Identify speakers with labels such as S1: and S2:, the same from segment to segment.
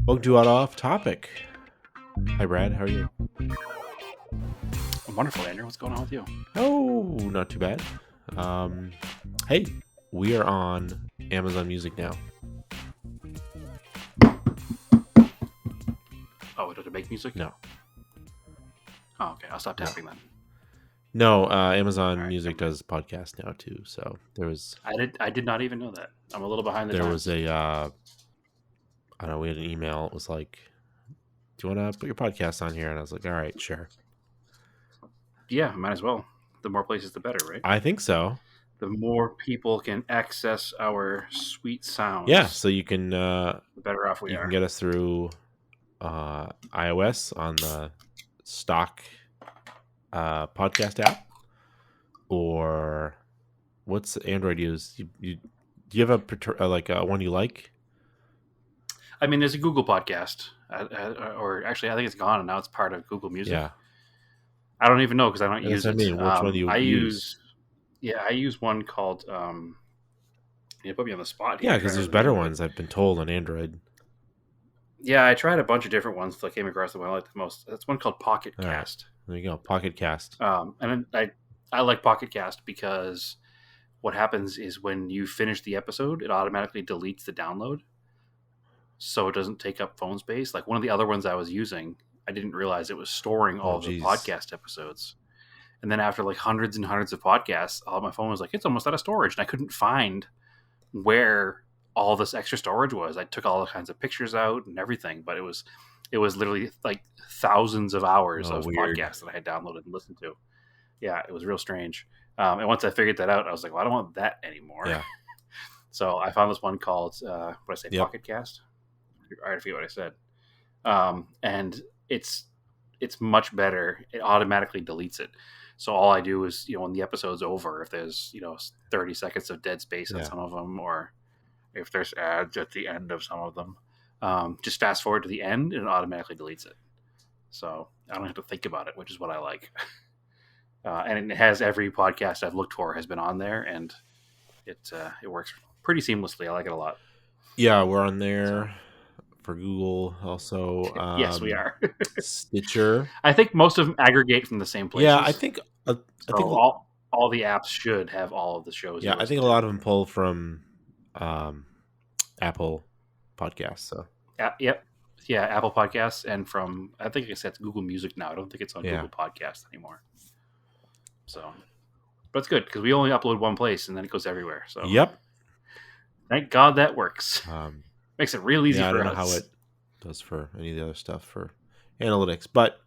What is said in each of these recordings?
S1: Welcome to Off Topic. Hi, Brad. How are you?
S2: I'm wonderful, Andrew. What's going on with you?
S1: Oh, not too bad. Hey, we are on Amazon Music now.
S2: Oh, did it make music?
S1: No.
S2: Oh, okay. I'll stop tapping then.
S1: No, Amazon
S2: All right.
S1: Music does podcast now too. So there was
S2: I did not even know that. I'm a little behind the
S1: there
S2: times.
S1: was a I don't know. We had an email. It was like, "Do you want to put your podcast on here?" And I was like, "All right, sure."
S2: Yeah, might as well. The more places, the better, right?
S1: I think so.
S2: The more people can access our sweet sounds.
S1: Yeah, so you can
S2: the better off we
S1: you
S2: are.
S1: can get us through iOS on the stock podcast app, or what's Android use? Do you have a one you like?
S2: I mean, there's a Google podcast, or actually, I think it's gone and now it's part of Google Music.
S1: Yeah,
S2: I don't even know because I don't use
S1: what
S2: it.
S1: I mean. Which one do you use?
S2: I use one called. You put me on the spot here.
S1: Yeah, because there's better ones I've been told on Android.
S2: Yeah, I tried a bunch of different ones that I came across the one I liked the most. That's one called Pocket
S1: All
S2: Cast.
S1: Right. There you go, Pocket Cast.
S2: And I like Pocket Cast because what happens is when you finish the episode, it automatically deletes the download, so it doesn't take up phone space. Like one of the other ones I was using, I didn't realize it was storing all the podcast episodes. And then after like hundreds and hundreds of podcasts, my phone was like, it's almost out of storage, and I couldn't find where all this extra storage was. I took all kinds of pictures out and everything, but it was literally like thousands of hours of podcasts that I had downloaded and listened to. Yeah, it was real strange. And once I figured that out, I was like, well, I don't want that anymore.
S1: Yeah.
S2: So I found this one called Pocket Cast. I forget what I said. And it's much better. It automatically deletes it. So all I do is, when the episode's over, if there's 30 seconds of dead space on some of them, or if there's ads at the end of some of them, just fast forward to the end and it automatically deletes it. So I don't have to think about it, which is what I like. And it has every podcast I've looked for has been on there, and it works pretty seamlessly. I like it a lot.
S1: Yeah, we're on there for Google also.
S2: Yes, we are.
S1: Stitcher.
S2: I think most of them aggregate from the same places.
S1: Yeah, I think
S2: all the apps should have all of the shows.
S1: Yeah, I think a lot of them pull from Apple Podcasts. So
S2: yep, yeah, Apple Podcasts, and from I think I said it's Google Music now. I don't think it's on Google Podcasts anymore. So, but it's good because we only upload one place and then it goes everywhere. So
S1: yep,
S2: thank God that works. Makes it real easy for us.
S1: I don't know how it does for any of the other stuff for analytics, but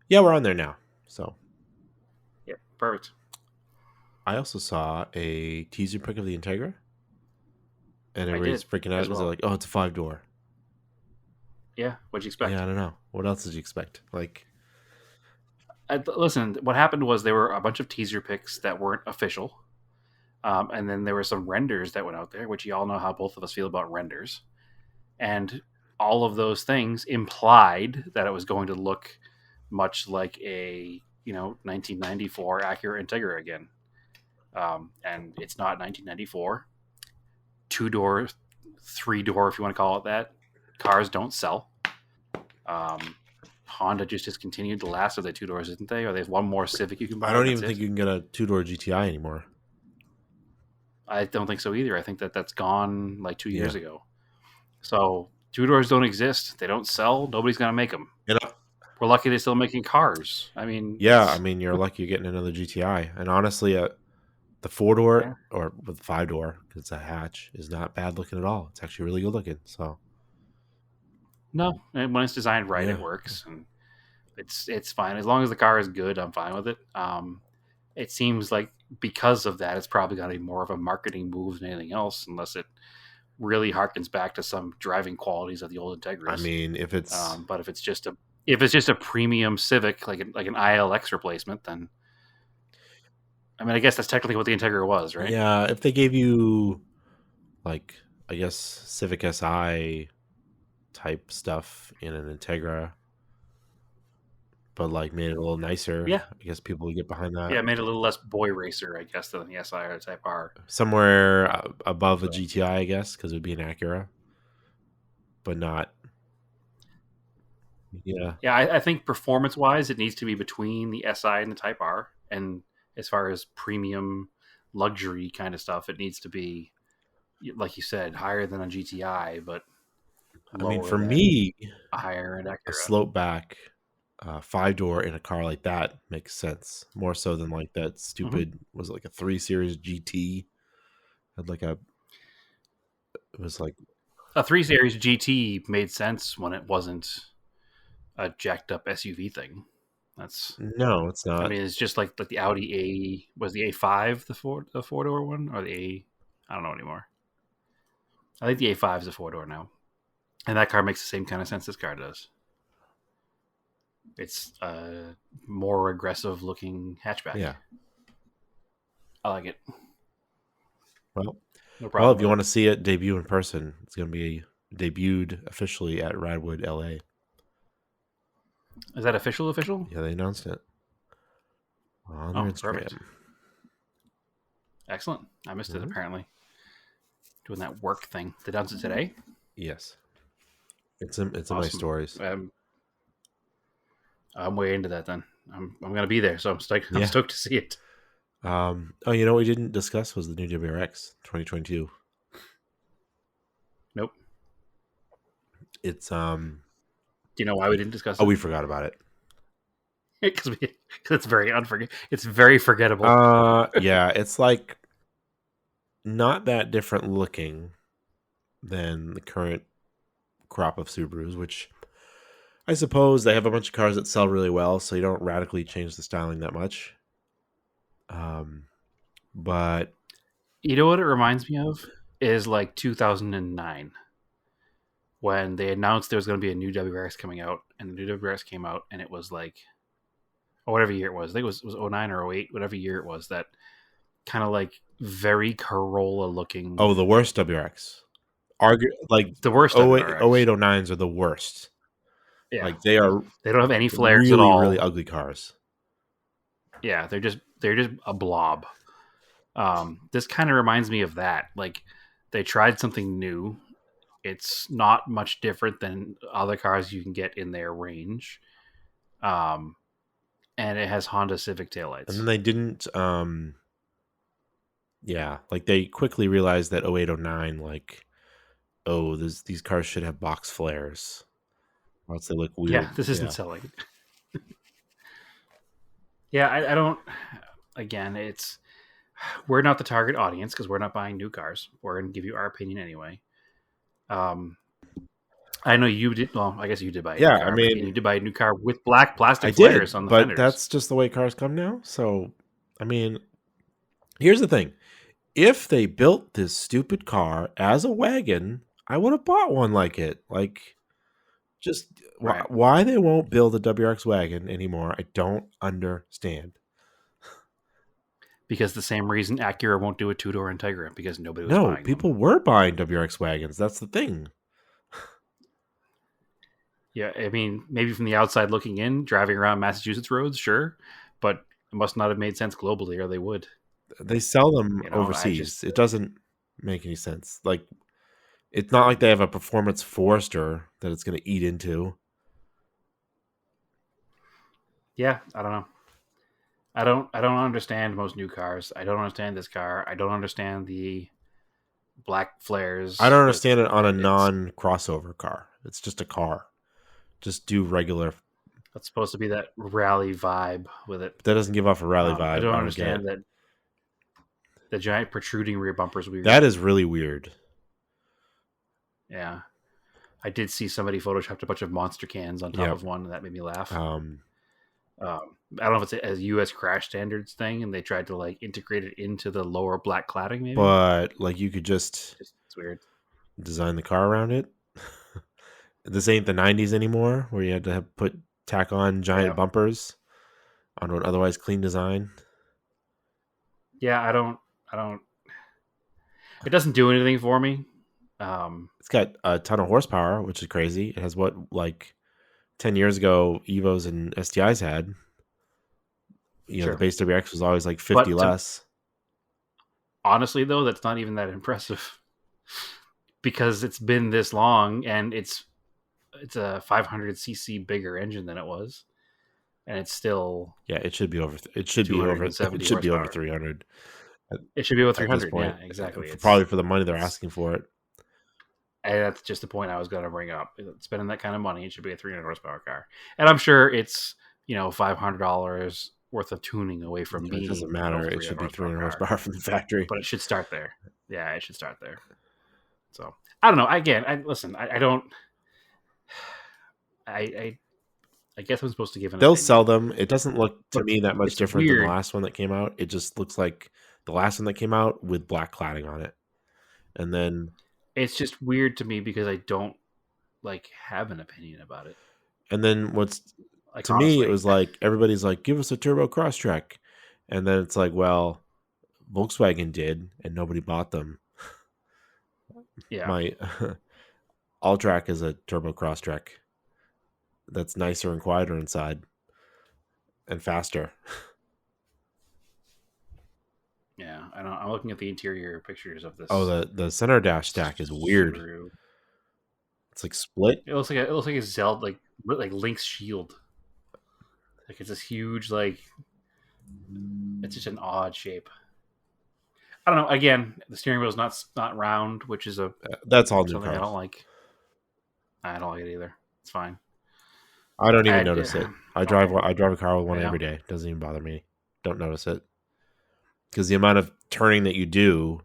S1: yeah, we're on there now. So
S2: yeah, perfect.
S1: I also saw a teaser pic of the Integra, and everybody's freaking out because they're like, "Oh, it's a 5-door."
S2: Yeah, what'd you expect?
S1: Yeah, I don't know. What else did you expect? Like,
S2: listen, what happened was there were a bunch of teaser pics that weren't official. And then there were some renders that went out there, which you all know how both of us feel about renders. And all of those things implied that it was going to look much like a 1994 Acura Integra again. And it's not 1994. 2-door, 3-door, if you want to call it that. Cars don't sell. Honda just discontinued the last of the 2-doors, isn't they? Or they have one more Civic you can buy.
S1: I don't even think you can get a 2-door GTI anymore.
S2: I don't think so either. I think that's gone like 2 years ago. So 2-doors don't exist. They don't sell. Nobody's going to make them. We're lucky they're still making cars. I mean,
S1: you're lucky you're getting another GTI. And honestly, the 4-door or with 5-door, because it's a hatch, is not bad looking at all. It's actually really good looking. So
S2: no, and when it's designed right, it works, and it's fine as long as the car is good. I'm fine with it. It seems like because of that, it's probably going to be more of a marketing move than anything else, unless it really harkens back to some driving qualities of the old Integras.
S1: I mean, if it's
S2: but if it's just a premium Civic, like an ILX replacement, then I mean, I guess that's technically what the Integra was, right?
S1: Yeah, if they gave you like, I guess, Civic Si type stuff in an Integra, but like made it a little nicer.
S2: Yeah,
S1: I guess people would get behind that.
S2: Yeah, made it a little less boy racer, I guess, than the SI or Type R.
S1: Somewhere above a GTI, I guess, because it would be an Acura, but not Yeah.
S2: Yeah, I think performance wise, it needs to be between the SI and the Type R. And as far as premium luxury kind of stuff, it needs to be, like you said, higher than a GTI, but
S1: I mean,
S2: lower
S1: for
S2: than
S1: me,
S2: a higher end
S1: a
S2: Acura.
S1: slope back 5-door in a car like that makes sense more so than like that
S2: Hmm.
S1: stupid, was it like a 3 Series GT? Had like a, it was like,
S2: A 3 Series GT made sense when it wasn't a jacked up SUV thing. That's,
S1: no, it's
S2: I
S1: not.
S2: mean, it's just like the Audi A, was the A5 the four door one, or the A, I don't know anymore. I think the A5 is a 4-door now, and that car makes the same kind of sense this car does. It's a more aggressive looking hatchback.
S1: Yeah.
S2: I like it.
S1: Well,
S2: No
S1: well,
S2: problem
S1: if you
S2: with
S1: want
S2: it.
S1: to see it debut in person, it's going to be debuted officially at Radwood, LA.
S2: Is that official? Official?
S1: Yeah, they announced it on their
S2: Oh, perfect.
S1: Instagram.
S2: Excellent. I missed it
S1: Mhm.
S2: apparently. Doing that work thing. They announced it today.
S1: Yes, it's in my
S2: Awesome.
S1: stories.
S2: I'm way into that then. I'm gonna be there, so I'm stoked. I'm
S1: Yeah.
S2: stoked to see it.
S1: Oh, you know what we didn't discuss was the new WRX 2022.
S2: Nope.
S1: It's
S2: Do you know why we didn't discuss
S1: oh,
S2: it?
S1: we forgot about it.
S2: Because it's very It's very forgettable.
S1: Yeah, it's like not that different looking than the current crop of Subarus, which I suppose they have a bunch of cars that sell really well, so you don't radically change the styling that much. Um, but
S2: You know what it reminds me of is like 2009 when they announced there was going to be a new WRX coming out, and the new WRX came out, and it was like, or whatever year it was. I think it was 09 or 08, whatever year it was. That kind of like very Corolla looking,
S1: oh, the worst WRX. Like
S2: the worst
S1: 08,
S2: WRX.
S1: 0809s are the worst.
S2: Yeah,
S1: Like they are
S2: they don't have any flares at
S1: really, really
S2: all.
S1: ugly cars.
S2: Yeah, they're just a blob. This kind of reminds me of that. Like they tried something new. It's not much different than other cars you can get in their range. Um, and it has Honda Civic
S1: And
S2: taillights.
S1: then they didn't yeah, like they quickly realized that 0809, like, oh, these cars should have box flares. Or else they look
S2: Yeah,
S1: weird.
S2: this isn't
S1: Yeah.
S2: selling. Yeah, I don't. Again, it's we're not the target audience because we're not buying new cars. We're going to give you our opinion anyway. Um, I know you did. Well, I guess you did buy a new
S1: Yeah, I
S2: car, but and
S1: mean,
S2: you did buy a new car with black
S1: I
S2: plastic
S1: did,
S2: flares on the
S1: but
S2: fenders.
S1: that's just the way cars come now. So, I mean, here's the thing. If they built this stupid car as a wagon, I would have bought one like it. Like, just
S2: Right.
S1: why they won't build a WRX wagon anymore, I don't understand.
S2: Because the same reason Acura won't do a 2-door Integra because nobody was
S1: No,
S2: buying them.
S1: people were buying WRX wagons. That's the thing.
S2: Yeah, I mean, maybe from the outside looking in, driving around Massachusetts roads, sure, but it must not have made sense globally, or they would.
S1: They sell them
S2: I just
S1: overseas. It doesn't make any sense. Like, it's not like they have a performance Forester that it's going to eat into.
S2: yeah, I don't know. I don't understand most new cars. I don't understand this car. I don't understand the black
S1: I
S2: flares
S1: don't
S2: with
S1: understand it on a
S2: it's
S1: non-crossover car. It's just a car. Just do regular.
S2: it's supposed to be that rally vibe with it.
S1: That doesn't give off a rally
S2: I
S1: vibe.
S2: don't
S1: I don't get
S2: understand
S1: it.
S2: that the giant protruding rear bumper is weird.
S1: That is really weird.
S2: Yeah, I did see somebody photoshopped a bunch of monster cans on top
S1: Yep.
S2: of one, and that made me laugh.
S1: Um,
S2: I don't know if it's a U.S. crash standards thing, and they tried to like integrate it into the lower black cladding. Maybe
S1: but like you could just
S2: it's weird.
S1: design the car around it. This ain't the '90s anymore, where you had to put tack on giant
S2: Yeah,
S1: bumpers onto an otherwise clean design.
S2: yeah. I don't. It doesn't do anything for me. Um,
S1: It's got a ton of horsepower, which is crazy. It has what, like 10 years ago Evos and STIs had. You know, the
S2: sure,
S1: base WX was always like 50
S2: but
S1: less.
S2: honestly, though, that's not even that impressive because it's been this long, and it's it's a 500cc bigger engine than it was, and it's still
S1: Yeah, it should be over. It should be over. It
S2: 270
S1: should be over
S2: horsepower.
S1: 300
S2: It should be over
S1: at this
S2: 300.
S1: point.
S2: Yeah, exactly.
S1: Probably for the money they're
S2: It's
S1: asking for it.
S2: and that's just the point I was going to bring up. Spending that kind of money, it should be a 300 horsepower car, and I'm sure it's $500 worth of tuning away from
S1: It doesn't
S2: being
S1: matter.
S2: a
S1: It
S2: 300
S1: should be
S2: horsepower
S1: 300
S2: car,
S1: horsepower from the factory.
S2: but it should start there. Yeah, it should start there. So I don't know. Again, listen. I don't. I guess I'm supposed to give an
S1: They'll
S2: opinion.
S1: sell them. It doesn't look to
S2: But
S1: me that much
S2: it's
S1: different than the
S2: weird.
S1: last one that came out. It just looks like the last one that came out with black cladding on it. And then
S2: It's just weird to me because I don't have an opinion about it.
S1: what's
S2: Like
S1: to me, it
S2: honestly,
S1: was like everybody's like, give us a turbo Crosstrek. And then it's like, well, Volkswagen did, and nobody bought them.
S2: yeah,
S1: My Alltrack is a turbo Crosstrek that's nicer and quieter inside and faster.
S2: yeah. I don't. I'm looking at the interior pictures of this.
S1: Oh, the center dash stack is weird.
S2: Subaru.
S1: It's like split.
S2: It looks like a Zelda like Link's shield. Like it's this huge it's just an odd shape. I don't know. Again, the steering wheel is not round, which is
S1: That's all new
S2: something
S1: cars.
S2: I don't like. I don't like it either. It's fine.
S1: I don't even notice it. I drive a car with one
S2: Yeah.
S1: every day. Doesn't even bother me. Don't notice it because the amount of turning that you do,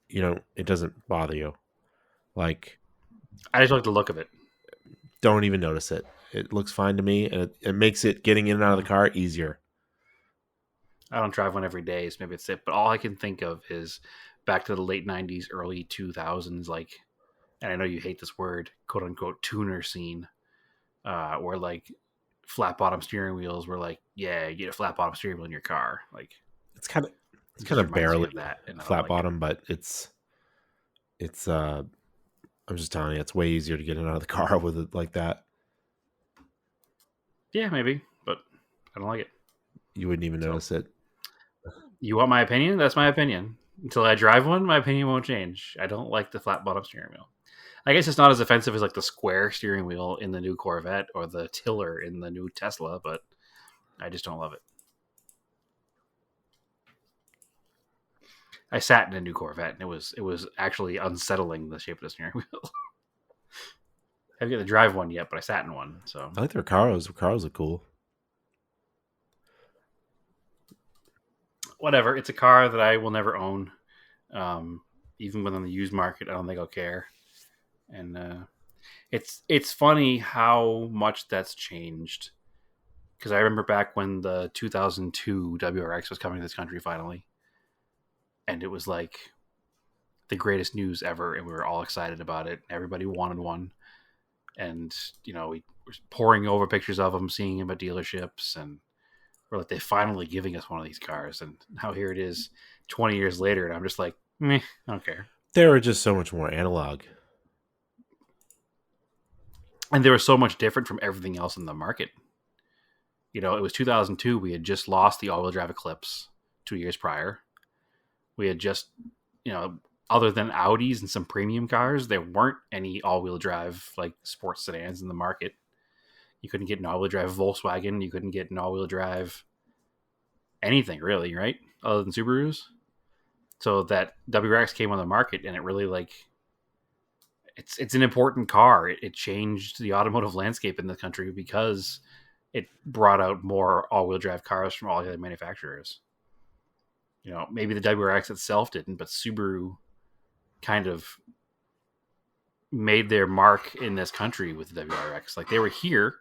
S1: it doesn't bother you. Like,
S2: I just like the look of it.
S1: don't even notice it. It looks fine to me, and it makes it getting in and out of the car easier.
S2: I don't drive one every day, so maybe it's it. But all I can think of is back to the late '90s, early 2000s, and I know you hate this word, quote unquote, tuner scene, where flat bottom steering wheels were yeah, you get a flat bottom steering wheel in your car.
S1: It's kind
S2: It
S1: of
S2: reminds me
S1: barely
S2: of that, and I don't
S1: flat
S2: like it.
S1: bottom, but it's I'm just telling you, it's way easier to get in and out of the car with it like that.
S2: Yeah, maybe, but I don't like it.
S1: You wouldn't even notice it.
S2: You want my opinion? That's my opinion. Until I drive one, my opinion won't change. I don't like the flat bottom steering wheel. I guess it's not as offensive as the square steering wheel in the new Corvette or the tiller in the new Tesla, but I just don't love it. I sat in a new Corvette and it was actually unsettling, the shape of the steering wheel. I haven't got to drive one yet, but I sat in one. So
S1: I like their cars. Their cars are cool.
S2: whatever. It's a car that I will never own. Even when on the used market, I don't think I'll care. And it's funny how much that's changed. Because I remember back when the 2002 WRX was coming to this country finally, and it was the greatest news ever, and we were all excited about it. Everybody wanted one, and we were pouring over pictures of them, seeing them at dealerships, and we're they're finally giving us one of these cars. And now here it is, 20 years later, and I'm just meh, I don't care.
S1: They were just so much more analog.
S2: And they were so much different from everything else in the market. It was 2002. We had just lost the all-wheel drive Eclipse 2 years prior. We had just, other than Audis and some premium cars, there weren't any all-wheel drive sports sedans in the market. You couldn't get an all-wheel drive Volkswagen. You couldn't get an all-wheel drive anything really, right? Other than Subarus. So that WRX came on the market, and it really it's an important car. It changed the automotive landscape in the country because it brought out more all-wheel drive cars from all the other manufacturers. Maybe the WRX itself didn't, but Subaru kind of made their mark in this country with the WRX. They were here.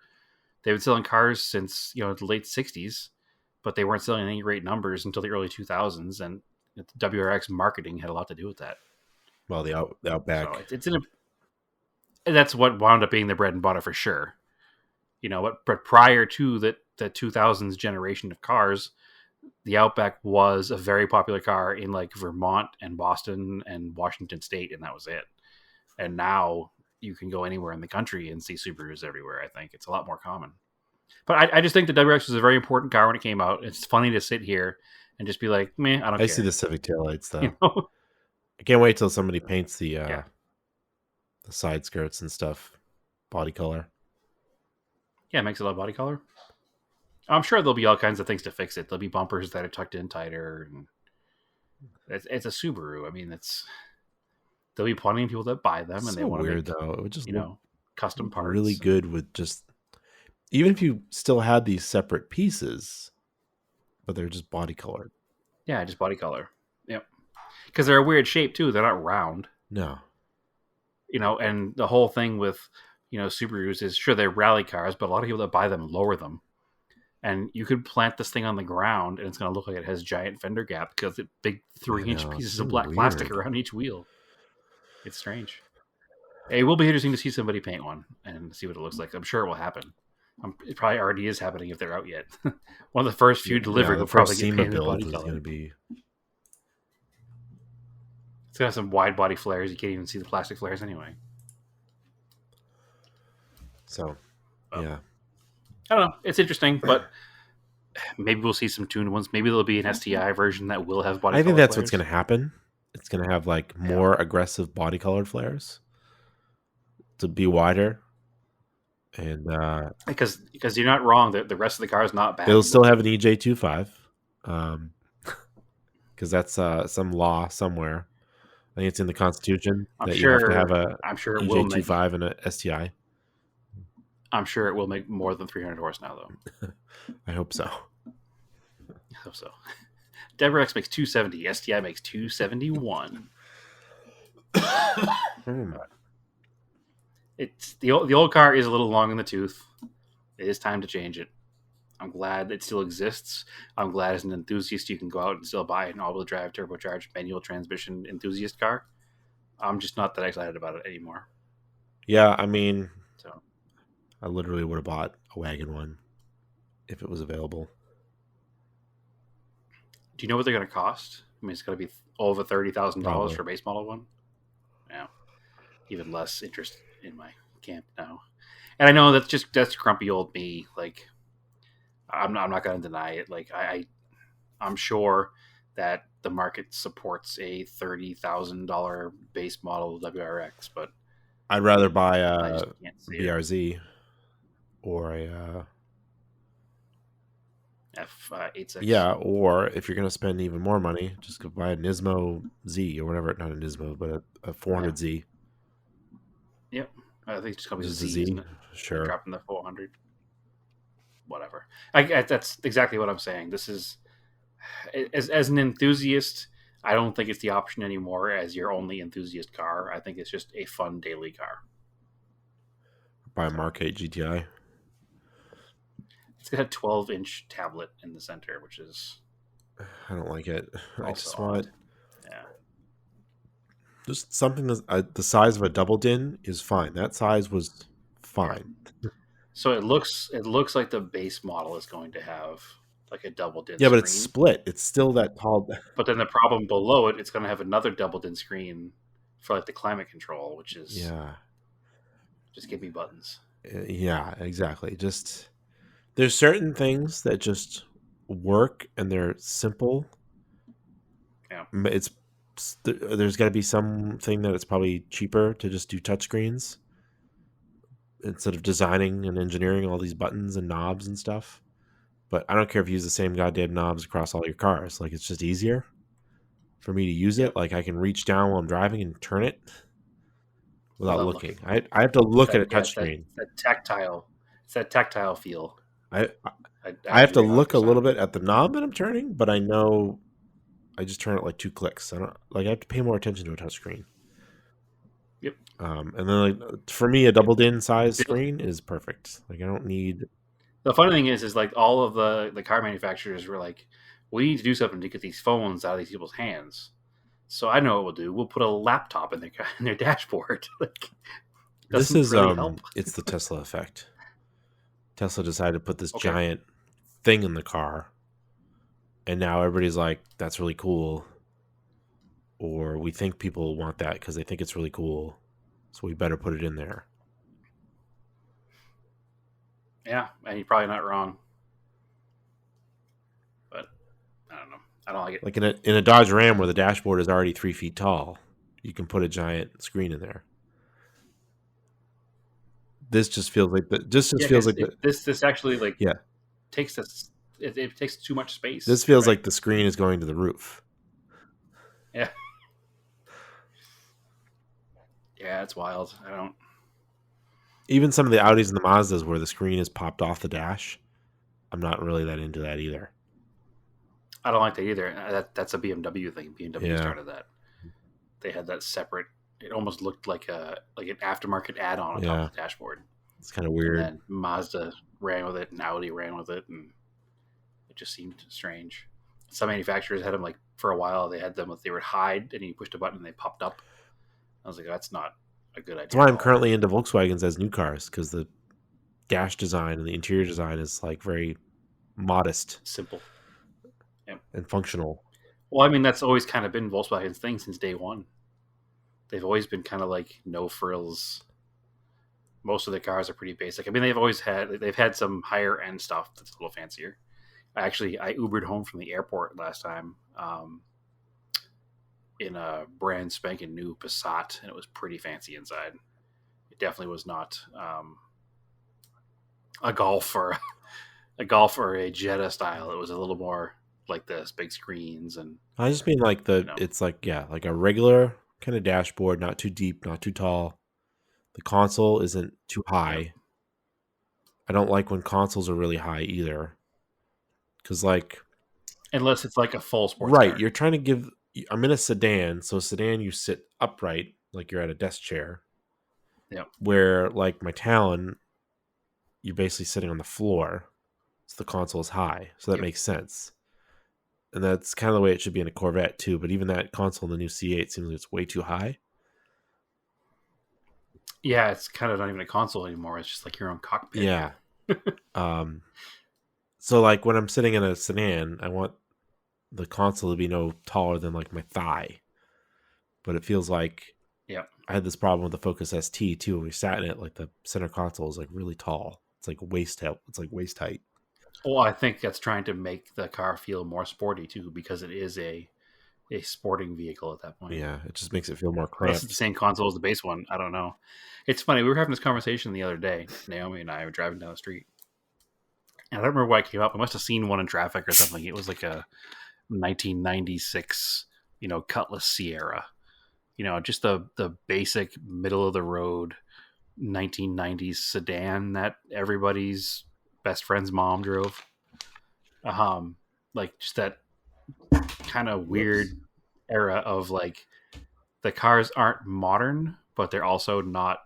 S2: They've been selling cars since, the late 60s, but they weren't selling any great numbers until the early 2000s, and the WRX marketing had a lot to do with that.
S1: Well, the Outback.
S2: So that's what wound up being the bread and butter for sure. But prior to the 2000s generation of cars, the Outback was a very popular car in Vermont and Boston and Washington State, and that was it. And now you can go anywhere in the country and see Subarus everywhere. I think it's a lot more common. But I just think the WRX was a very important car when it came out. It's funny to sit here and just be meh, I don't care.
S1: I see the Civic taillights though. I can't wait till somebody paints the side skirts and stuff. body color.
S2: Yeah, it makes it a body color. I'm sure there'll be all kinds of things to fix it. There'll be bumpers that are tucked in tighter. And it's a Subaru. I mean, there'll be plenty of people that buy them and they
S1: So
S2: want to
S1: weird
S2: make,
S1: though. It would just
S2: custom
S1: look really
S2: parts.
S1: good with just, even if you still had these separate pieces, but they're just body colored.
S2: Yeah, just body color. Yep. Because they're a weird shape too. They're not round.
S1: No.
S2: And the whole thing with, Subarus is sure they're rally cars, but a lot of people that buy them lower them. And you could plant this thing on the ground and it's going to look like it has giant fender gap because it's big 3-inch pieces of black plastic around each wheel. It's strange. It will be interesting to see somebody paint one and see what it looks like. I'm sure it will happen. It probably already is happening if they're out yet. One of the first few delivered will probably get painted body color.
S1: Going to be...
S2: It's going to have some wide body flares. You can't even see the plastic flares anyway.
S1: So, yeah.
S2: I don't know. It's interesting, but maybe we'll see some tuned ones. Maybe there'll be an STI version that will have body color.
S1: I think that's what's going to happen. It's going to have like more aggressive body colored flares to be wider. And
S2: because you're not wrong, the rest of the car is not bad.
S1: It'll still have an EJ25 because that's some law somewhere. I think it's in the Constitution you have to have a EJ25 and a STI.
S2: I'm sure it will make more than 300 horse now, though.
S1: I hope so.
S2: I hope so. Deborah X makes 270. STI makes 271. It's the old car is a little long in the tooth. It is time to change it. I'm glad it still exists. I'm glad as an enthusiast you can go out and still buy an all-wheel drive turbocharged manual transmission enthusiast car. I'm just not that excited about it anymore.
S1: Yeah, I mean, I literally would have bought a wagon one if it was available.
S2: Do you know what they're going to cost? I mean, it's going to be over $30,000 for a base model one. Yeah, even less interest in my camp now. And I know that's grumpy old me. Like, I'm not going to deny it. Like, I'm sure that the market supports a $30,000 base model WRX, but
S1: I'd rather buy a BRZ or a
S2: F86.
S1: Yeah, or if you're going to spend even more money, just go buy a Nismo Z or whatever. Not a Nismo, but a 400Z.
S2: Yep. I think it's just called Z,
S1: Z.
S2: Isn't it?
S1: Sure.
S2: Dropping the 400. Whatever. That's exactly what I'm saying. This is, as an enthusiast, I don't think it's the option anymore as your only enthusiast car. I think it's just a fun daily car.
S1: Buy a Mark 8 GTI.
S2: It's got a 12-inch tablet in the center, which is...
S1: I don't like it. I just want...
S2: Yeah.
S1: Just something that's the size of a double din is fine. That size was fine.
S2: So it looks like the base model is going to have like a double din
S1: screen.
S2: But
S1: it's split. It's still that tall.
S2: But then the problem below it's going to have another double din screen for like the climate control, which is...
S1: Yeah.
S2: Just give me buttons.
S1: Yeah, exactly. Just... There's certain things that just work and they're simple.
S2: Yeah.
S1: There's got to be something that it's probably cheaper to just do touchscreens instead of designing and engineering all these buttons and knobs and stuff. But I don't care if you use the same goddamn knobs across all your cars. Like, it's just easier for me to use it. Like, I can reach down while I'm driving and turn it without looking. I have to look at a touchscreen.
S2: That tactile. It's that tactile feel.
S1: I have to look a little bit at the knob that I'm turning, but I know I just turn it like 2 clicks. I have to pay more attention to a touchscreen.
S2: Yep.
S1: And then for me, a double din size screen is perfect. Like, I don't need.
S2: The funny thing is like all of the car manufacturers were like, we need to do something to get these phones out of these people's hands. So I know what we'll do. We'll put a laptop in their dashboard. Like,
S1: this is really it's the Tesla effect. Tesla decided to put this giant thing in the car, and now everybody's like, that's really cool, or we think people want that because they think it's really cool, so we better put it in there.
S2: Yeah, and you're probably not wrong, but I don't know. I don't like it.
S1: Like in a Dodge Ram where the dashboard is already 3 feet tall, you can put a giant screen in there. This just feels like the just
S2: Yeah,
S1: feels
S2: because
S1: like the
S2: this actually like
S1: yeah.
S2: takes us. It takes too much
S1: This
S2: space,
S1: feels
S2: right?
S1: like the screen is going to the roof.
S2: Yeah, yeah, it's wild. I don't.
S1: Even some of the Audis and the Mazdas where the screen is popped off the dash, I'm not really that into that either.
S2: I don't like that either. That's a BMW thing. BMW
S1: Yeah.
S2: started that. They had that separate. It almost looked like an aftermarket add-on top
S1: Yeah.
S2: of the dashboard.
S1: It's kind of
S2: And
S1: weird.
S2: then Mazda ran with it, and Audi ran with it, and it just seemed strange. Some manufacturers had them like for a while. They had them with they would hide, and you pushed a button and they popped up. I was like, that's not a good
S1: That's
S2: idea
S1: why
S2: at
S1: I'm
S2: all.
S1: currently into Volkswagens as new cars, because the dash design and the interior design is like very modest
S2: Simple. Yeah.
S1: and functional.
S2: Well, I mean, that's always kind of been Volkswagen's thing since day one. They've always been kind of like no frills. Most of the cars are pretty basic. I mean, they've had some higher end stuff that's a little fancier. I Ubered home from the airport last time in a brand spanking new Passat, and it was pretty fancy inside. It definitely was not a Golf or a Golf or a Jetta style. It was a little more like this, big screens, and
S1: I just mean like
S2: you know,
S1: it's like, yeah, like a regular kind of dashboard, not too deep, not too tall. The console isn't too
S2: yep.
S1: high. I don't like when consoles are really high either. Because, like,
S2: Unless it's like a full sports
S1: right,
S2: car.
S1: you're trying to give. I'm in a sedan, so sedan you sit upright like you're at a desk chair.
S2: Yep.
S1: Where like my Talon, you're basically sitting on the floor, so the console is high, so that
S2: Yep.
S1: makes sense. And that's kind of the way it should be in a Corvette too. But even that console in the new C8 seems like it's way too high.
S2: Yeah, it's kind of not even a console anymore. It's just like your own cockpit.
S1: Yeah. Um. So like when I'm sitting in a sedan, I want the console to be no taller than like my thigh. But it feels like
S2: Yep.
S1: I had this problem with the Focus ST too. When we sat in it, like the center console is like really tall. It's like waist height. It's like waist height.
S2: Well, I think that's trying to make the car feel more sporty too, because it is a sporting vehicle at that point.
S1: Yeah, it just makes it feel more
S2: Unless it's the
S1: cramped.
S2: same console as the base one, I don't know. It's funny. We were having this conversation the other day. Naomi and I were driving down the street, and I don't remember why it came up. I must have seen one in traffic or something. It was like a 1996, Cutlass Sierra. Just the basic middle of the road 1990s sedan that everybody's best friend's mom drove. Like just that kind of
S1: Whoops.
S2: weird era of like the cars aren't modern, but they're also not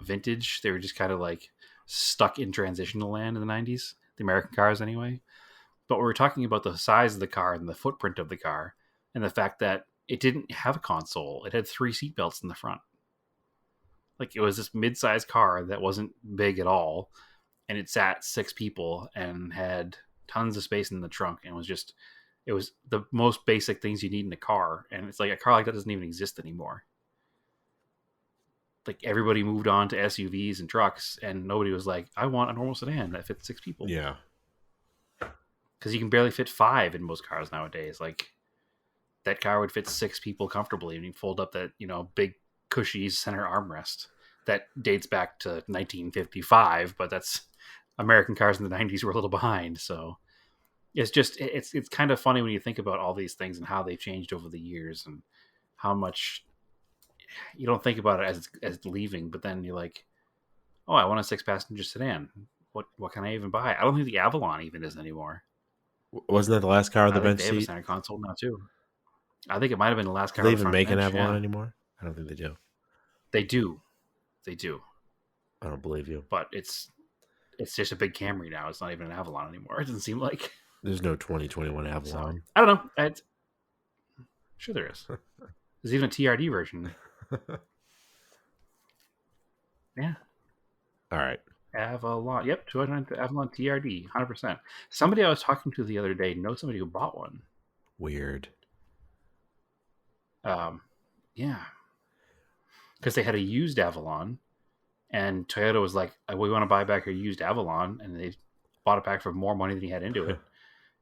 S2: vintage. They were just kind of like stuck in transitional land in the 90s, the American cars anyway. But we were talking about the size of the car and the footprint of the car and the fact that it didn't have a console. It had 3 seatbelts in the front. Like it was this mid-sized car that wasn't big at all, and it sat 6 people and had tons of space in the trunk, and it was the most basic things you need in a car. And it's like a car like that doesn't even exist anymore. Like everybody moved on to SUVs and trucks, and nobody was like, I want a normal sedan that fits 6 people.
S1: Yeah.
S2: Because you can barely fit 5 in most cars nowadays. Like that car would fit 6 people comfortably, and you fold up that big cushy center armrest that dates back to 1955. But that's American cars in the 90s were a little behind. So it's kind of funny when you think about all these things and how they've changed over the years, and how much you don't think about it as leaving, but then you're like, oh, I want a 6-passenger sedan. What can I even buy? I don't think the Avalon even is anymore.
S1: Wasn't that the last car with
S2: I
S1: the
S2: think
S1: bench
S2: they have a
S1: seat?
S2: center console now too. I think it might have been the last
S1: Do
S2: car
S1: they
S2: with a
S1: even
S2: front
S1: make an
S2: bench.
S1: Avalon
S2: Yeah,
S1: anymore? I don't think they do.
S2: they do. They do.
S1: I don't believe you.
S2: But it's just a big Camry now. It's not even an Avalon anymore. It doesn't seem like.
S1: There's no 2021
S2: So
S1: Avalon.
S2: I don't know. Sure there is. There's even a TRD version. Yeah.
S1: All right.
S2: Avalon. Yep, 209 Avalon TRD, 100%. Somebody I was talking to the other day knows somebody who bought one.
S1: Weird.
S2: Yeah, because they had a used Avalon, and Toyota was like, "We want to buy back your used Avalon," and they bought it back for more money than he had into it,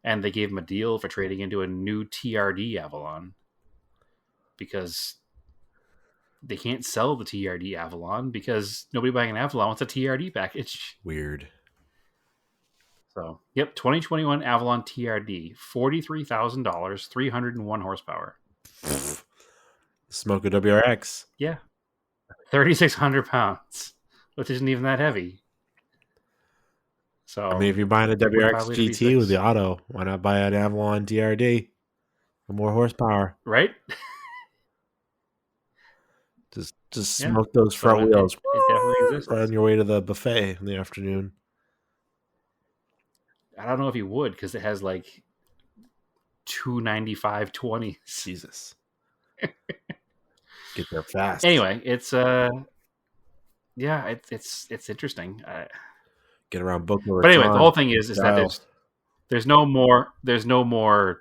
S2: and they gave him a deal for trading into a new TRD Avalon because they can't sell the TRD Avalon because nobody buying an Avalon wants a TRD package.
S1: Weird.
S2: So, yep, 2021 Avalon TRD, $43,000, 301 horsepower.
S1: Smoke a WRX.
S2: Yeah, 3,600 pounds, which isn't even that heavy. So,
S1: I mean, if you're buying a
S2: 2.5
S1: WRX
S2: liter
S1: GT with
S2: V6.
S1: the auto, why not buy an Avalon TRD for more horsepower?
S2: Right?
S1: Just
S2: Yeah.
S1: smoke those
S2: So
S1: front wheels
S2: it definitely exists.
S1: right on your way to the buffet in the afternoon.
S2: I don't know if you would because it has like 295 20s.
S1: Jesus. Get there fast.
S2: Anyway, it's it's interesting.
S1: Get around Boca Raton.
S2: But anyway, the whole thing is
S1: style.
S2: that there's no more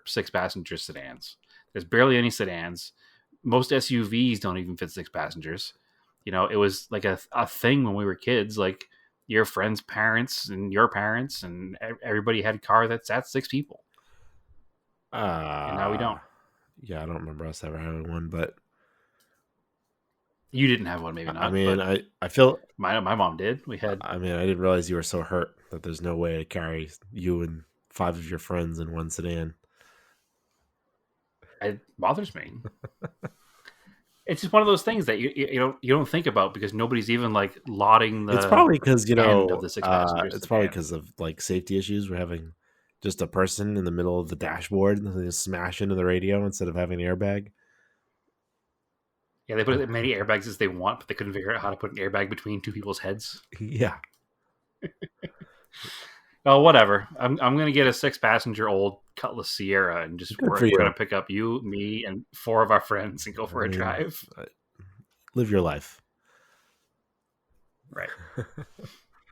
S2: 6-passenger sedans. There's barely any sedans. Most SUVs don't even fit 6 passengers. You know, it was like a thing when we were kids. Like your friends' parents and your parents and everybody had a car that sat 6 people. And now we don't.
S1: Yeah, I don't remember us ever having one, but
S2: You didn't have one, maybe not.
S1: I mean,
S2: but
S1: I feel
S2: my mom did. We had.
S1: I mean, I didn't realize you were so hurt that there's no way to carry you and 5 of your friends in one sedan.
S2: It bothers me. It's just one of those things that you don't think about because nobody's even like lauding the.
S1: It's probably because
S2: end of the 6-passenger
S1: it's probably
S2: sedan.
S1: because of like safety issues. We're having just a person in the middle of the dashboard and they just smash into the radio instead of having an airbag.
S2: Yeah, they put as many airbags as they want, but they couldn't figure out how to put an airbag between 2 people's heads.
S1: Yeah.
S2: Oh, whatever. I'm gonna get a 6-passenger old Cutlass Sierra and just we're gonna pick up you, me, and 4 of our friends and go for a drive.
S1: Live your life.
S2: Right.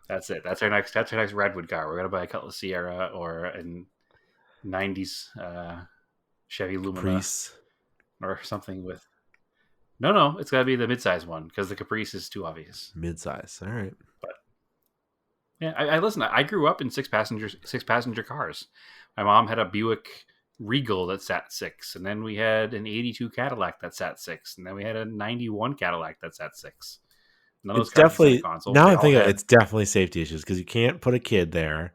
S2: That's it. That's our next Redwood car. We're gonna buy a Cutlass Sierra or a 90s Chevy Lumina
S1: Caprice.
S2: or something with. No, it's gotta be the midsize one because the Caprice is too obvious.
S1: Midsize. All right.
S2: But yeah, I listen. I grew up in 6-passenger cars. My mom had a Buick Regal that sat 6, and then we had an '82 Cadillac that sat 6, and then we had a '91 Cadillac that sat 6. None of those
S1: It's
S2: cars
S1: definitely
S2: console.
S1: now I'm thinking it's definitely safety issues because you can't put a kid there,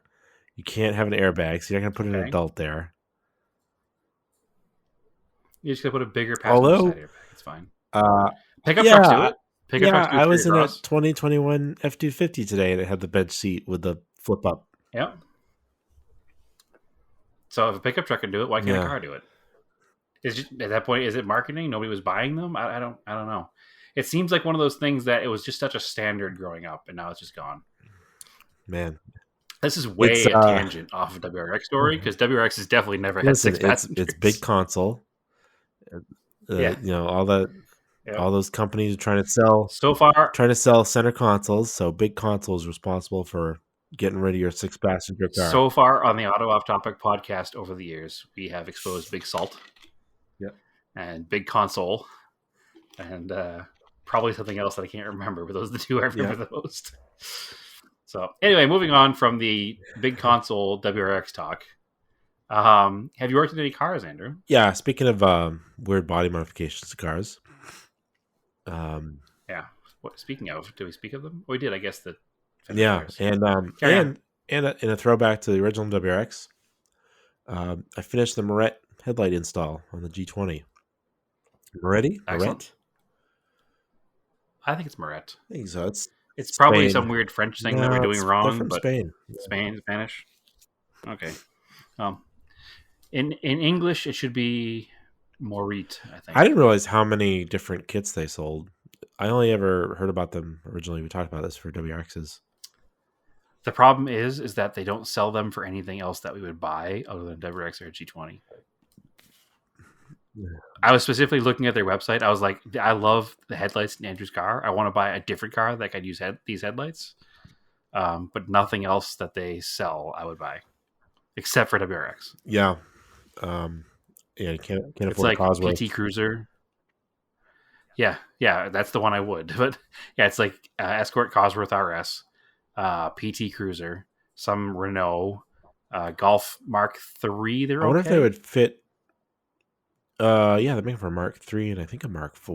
S1: you can't have an airbag, so you're not gonna put an adult there.
S2: You just gotta put a bigger passenger side airbag. It's fine. Pickup
S1: yeah,
S2: trucks do it. Pickup trucks do it.
S1: I was in a 2021 F250 today, and it had the bench seat with the flip up.
S2: Yeah. So if a pickup truck can do it, why can't a car do it? At that point, is it marketing? Nobody was buying them. I don't know. It seems like one of those things that it was just such a standard growing up, and now it's just gone.
S1: Man,
S2: this is way a tangent off of WRX story because WRX has definitely never had 6 passengers.
S1: It's big console. You know, all those companies are trying to sell center consoles. So big console is responsible for getting rid of your 6-passenger car.
S2: So far on the Auto Off Topic podcast over the years, we have exposed Big Salt, and Big Console, and probably something else that I can't remember. But those are the 2 I remember the most. So anyway, moving on from the Big Console WRX talk. Have you worked in any cars, Andrew?
S1: Yeah. Speaking of weird body modifications to cars.
S2: Speaking of, do we speak of them? We did, I guess. In a throwback to the original WRX,
S1: I finished the Moret headlight install on the G20. Moretti? Moret?
S2: I think it's Moret.
S1: I think so.
S2: It's probably some weird French thing that we're doing wrong.
S1: They're from Spain.
S2: Spanish. Okay. In English, it should be Moret, I think.
S1: I didn't realize how many different kits they sold. I only ever heard about them originally. We talked about this for WRXs.
S2: The problem is that they don't sell them for anything else that we would buy other than WRX or G20. Yeah. I was specifically looking at their website. I was like, I love the headlights in Andrew's car. I want to buy a different car that could use these headlights. But nothing else that they sell I would buy. Except for WRX.
S1: Yeah. You can't afford
S2: it's like
S1: Cosworth.
S2: PT Cruiser. Yeah, that's the one I would. But yeah, it's like Escort Cosworth RS, PT Cruiser, some Renault, Golf Mark III.
S1: I wonder if they would fit. They're making for a Mark III and I think a Mark IV.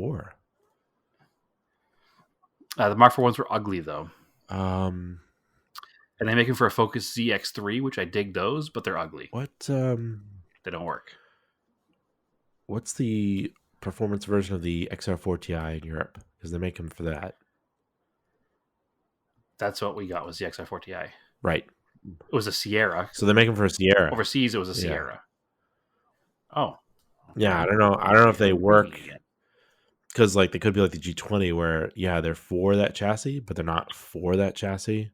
S2: The Mark IV ones were ugly though,
S1: Um,
S2: and they make them for a Focus ZX3, which I dig those, but they're ugly.
S1: what
S2: They don't work.
S1: what's the performance version of the XR4 Ti in Europe? Because they make them for that,
S2: That's what we got was the XR4 Ti.
S1: right?
S2: It was a Sierra.
S1: So they make them for a Sierra.
S2: Overseas, it was a
S1: Yeah.
S2: Sierra. Oh,
S1: Yeah, I don't know. I don't know if they work because like they could be like the G20, where they're for that chassis, but they're not for that chassis.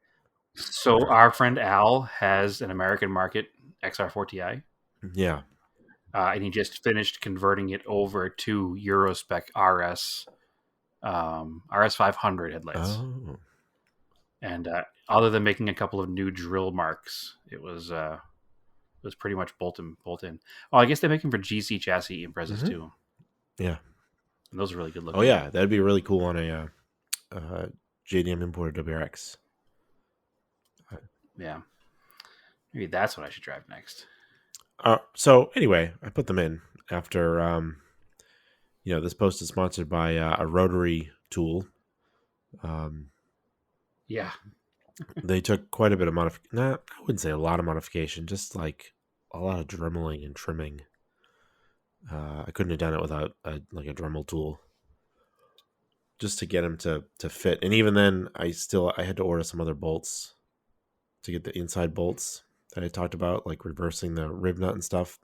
S2: So our friend Al has an American market XR4 Ti.
S1: Yeah.
S2: And he just finished converting it over to Eurospec RS RS 500 headlights.
S1: Oh.
S2: And other than making a couple of new drill marks, it was pretty much bolt in. Oh, I guess they make them for GC chassis Imprezas too.
S1: Yeah.
S2: And those are really good looking.
S1: Oh yeah, that'd be really cool on a JDM imported WRX.
S2: Yeah. Maybe that's what I should drive next.
S1: So anyway, I put them in after this post is sponsored by a rotary tool.
S2: Yeah.
S1: They took quite a bit of modification. I wouldn't say a lot of modification, just like a lot of dremeling and trimming. I couldn't have done it without a Dremel tool, just to get them to fit. And even then, I had to order some other bolts to get the inside bolts that I talked about, like reversing the rib nut and stuff.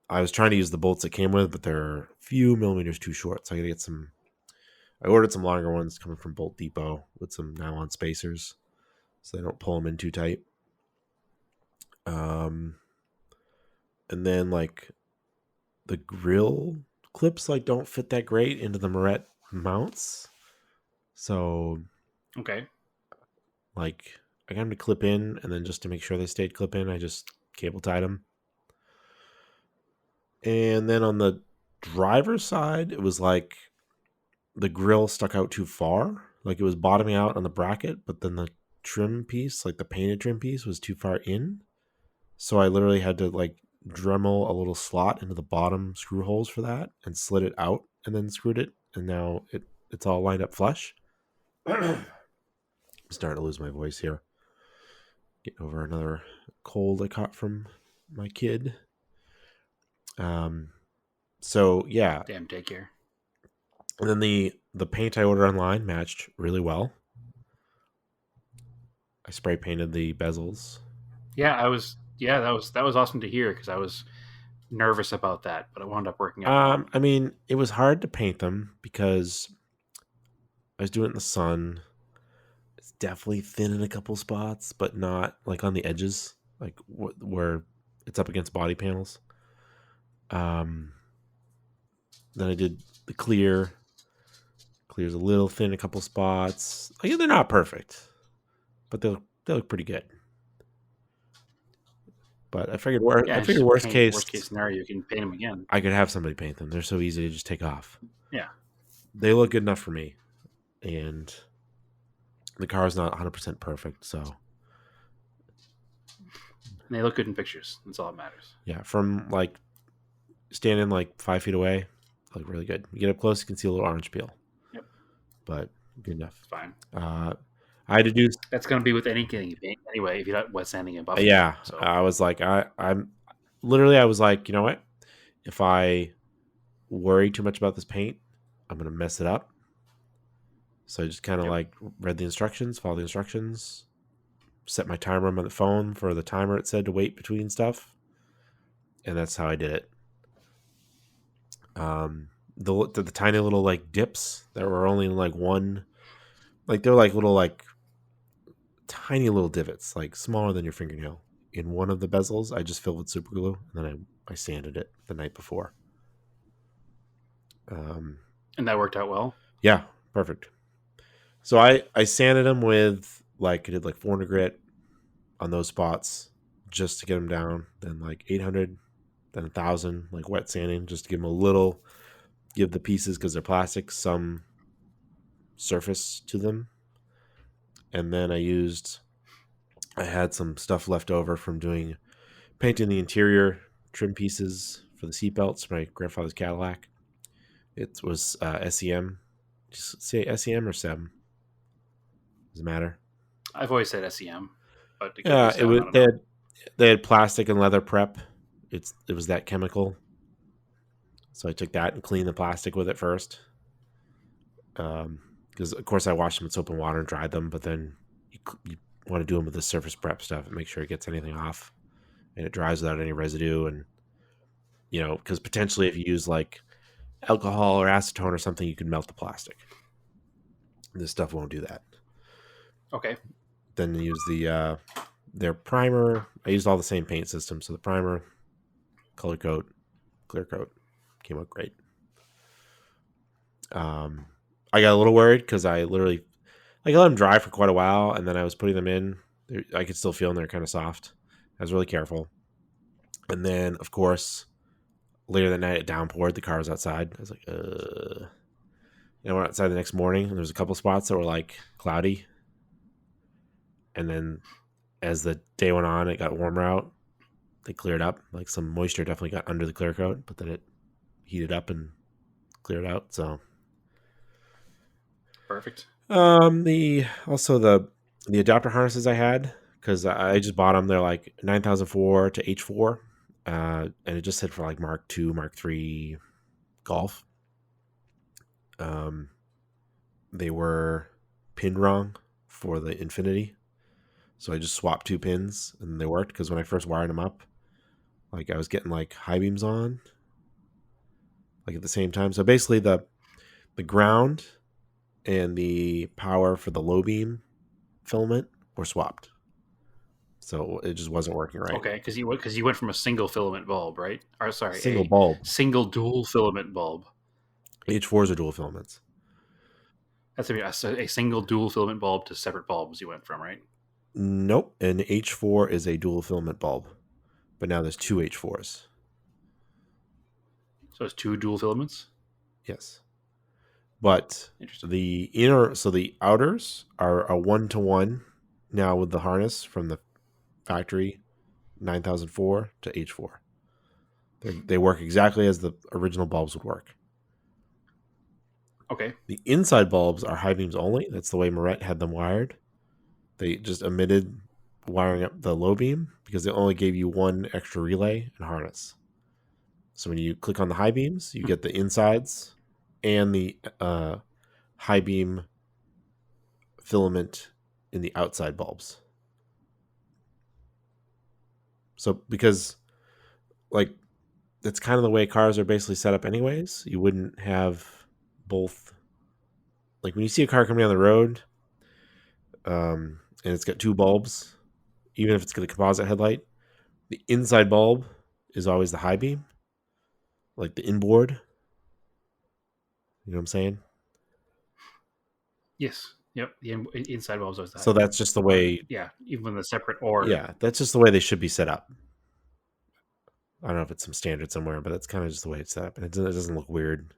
S1: I was trying to use the bolts it came with, but they're a few millimeters too short, so I got to get some. I ordered some longer ones coming from Bolt Depot with some nylon spacers, so they don't pull them in too tight. And then like the grill clips don't fit that great into the Moret mounts, so
S2: Okay.
S1: I got them to clip in, and then just to make sure they stayed clip in, I just cable tied them. And then on the driver's side, it was like the grill stuck out too far. Like it was bottoming out on the bracket, but then the trim piece, like the painted trim piece, was too far in. So I literally had to Dremel a little slot into the bottom screw holes for that and slid it out and then screwed it. And now it's all lined up flush. I'm starting to lose my voice here. Getting over another cold I caught from my kid. So yeah.
S2: Damn, take care.
S1: And then the paint I ordered online matched really well. I spray painted the bezels.
S2: Yeah, that was awesome to hear because I was nervous about that, but it wound up working out.
S1: I mean, it was hard to paint them because I was doing it in the sun. It's definitely thin in a couple spots, but not like on the edges, like where it's up against body panels. Then I did the clear. Clear's a little thin in a couple spots. Like, they're not perfect, but they look pretty good. But I figured, worst case
S2: scenario, you can paint them again.
S1: I could have somebody paint them. They're so easy to just take off.
S2: Yeah,
S1: they look good enough for me, and the car is not 100% perfect. So
S2: and they look good in pictures. That's all that matters.
S1: Yeah, from standing 5 feet away, look really good. You get up close, you can see a little orange peel.
S2: Yep,
S1: but good enough.
S2: It's fine.
S1: I had to do.
S2: That's going to be with anything you paint anyway. If you're not wet sanding and buffing.
S1: Yeah,
S2: so.
S1: I was like, I'm literally, I was like, you know what? If I worry too much about this paint, I'm gonna mess it up. So I just kind of read the instructions, followed the instructions, set my timer on my phone for the timer it said to wait between stuff, and that's how I did it. The tiny little dips that were only one, they're little tiny little divots, smaller than your fingernail. In one of the bezels, I just filled with super glue, and then I sanded it the night before.
S2: And that worked out well?
S1: Yeah, perfect. So I sanded them with, I did 400 grit on those spots just to get them down. Then 800, then 1,000, wet sanding, just to give them a little, give the pieces, because they're plastic, some surface to them. And then I had some stuff left over from painting the interior trim pieces for the seatbelts for my grandfather's Cadillac. It was SEM. Just say SEM or SEM. Does it matter?
S2: I've always said SEM, but it could be
S1: Yeah, it
S2: SEM.
S1: was.
S2: I don't know.
S1: They had plastic and leather prep. It was that chemical, so I took that and cleaned the plastic with it first. Because of course I washed them with soap and water and dried them, but then you want to do them with the surface prep stuff and make sure it gets anything off and it dries without any residue. And because potentially if you use like alcohol or acetone or something, you can melt the plastic. This stuff won't do that.
S2: Okay.
S1: Then use their primer. I used all the same paint system, so the primer, color coat, clear coat came out great. I got a little worried because I literally I let them dry for quite a while, and then I was putting them in. I could still feel them; they're kind of soft. I was really careful, and then of course later that night it downpoured. The car was outside. I was like, I went outside the next morning, and there was a couple spots that were like cloudy, and then as the day went on, it got warmer out. They cleared up. Like some moisture definitely got under the clear coat, but then it heated up and cleared out. So
S2: Perfect.
S1: The adapter harnesses I had because I just bought them. They're like 9004 to H4, and it just said for like Mark II, Mark III golf. They were pinned wrong for the Infinity, so I just swapped two pins and they worked. Because when I first wired them up, like I was getting like high beams on, like at the same time. So basically, the ground and the power for the low beam filament were swapped. So it just wasn't working right.
S2: Okay, because you went from a single filament bulb, right? Or sorry,
S1: Single
S2: a
S1: bulb.
S2: single dual filament bulb.
S1: H4s are dual filaments.
S2: That's a single dual filament bulb to separate bulbs. You went from, right?
S1: Nope. An H4 is a dual filament bulb, but now there's two H4s.
S2: So it's two dual filaments.
S1: Yes. But
S2: Interesting.
S1: the outers are a 1-to-1 now with the harness from the factory 9004 to H4. They work exactly as the original bulbs would work.
S2: Okay.
S1: The inside bulbs are high beams only. That's the way Moret had them wired. They just omitted wiring up the low beam because they only gave you one extra relay and harness. So when you click on the high beams, you get the insides and the high beam filament in the outside bulbs. So because like that's kind of the way cars are basically set up anyways, you wouldn't have both. Like when you see a car coming down the road, and it's got two bulbs, even if it's got a composite headlight, the inside bulb is always the high beam, like the inboard. You know what I'm saying?
S2: Yes. Yep. The inside bulbs always the high
S1: So
S2: beam,
S1: that's just the
S2: or
S1: way.
S2: yeah, even the separate or
S1: Yeah, that's just the way they should be set up. I don't know if it's some standard somewhere, but that's kind of just the way it's set up, and it doesn't look weird,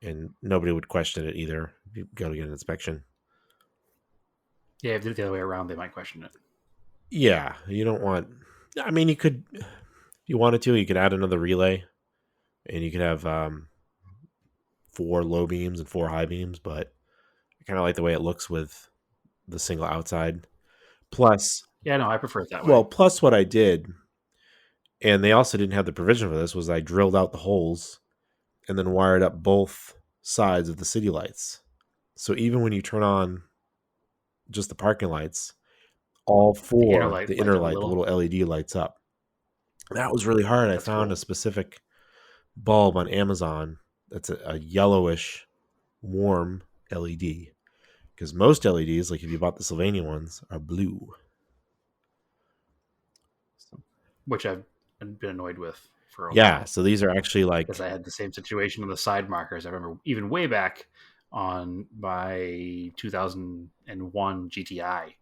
S1: and nobody would question it either if you go to get an inspection.
S2: yeah, if they did it the other way around, they might question it.
S1: Yeah, you don't want. I mean, you could, if you wanted to, you could add another relay, and you could have 4 low beams and 4 high beams, but I kind of like the way it looks with the single outside. Plus,
S2: Yeah, no, I prefer it that way.
S1: well, plus what I did, and they also didn't have the provision for this, was I drilled out the holes and then wired up both sides of the city lights. So even when you turn on just the parking lights, all
S2: The inner
S1: 4,
S2: light
S1: the
S2: lights
S1: inner
S2: up a
S1: light, the
S2: little.
S1: little LED lights up. That was really hard. I
S2: That's
S1: found a
S2: cool.
S1: specific bulb on Amazon that's a yellowish, warm LED. Because most LEDs, like if you bought the Sylvania ones, are blue.
S2: Which I've been annoyed with for a
S1: Yeah,
S2: while
S1: so these are actually
S2: because
S1: like,
S2: I had the same situation on the side markers. I remember even way back on my 2001 GTI,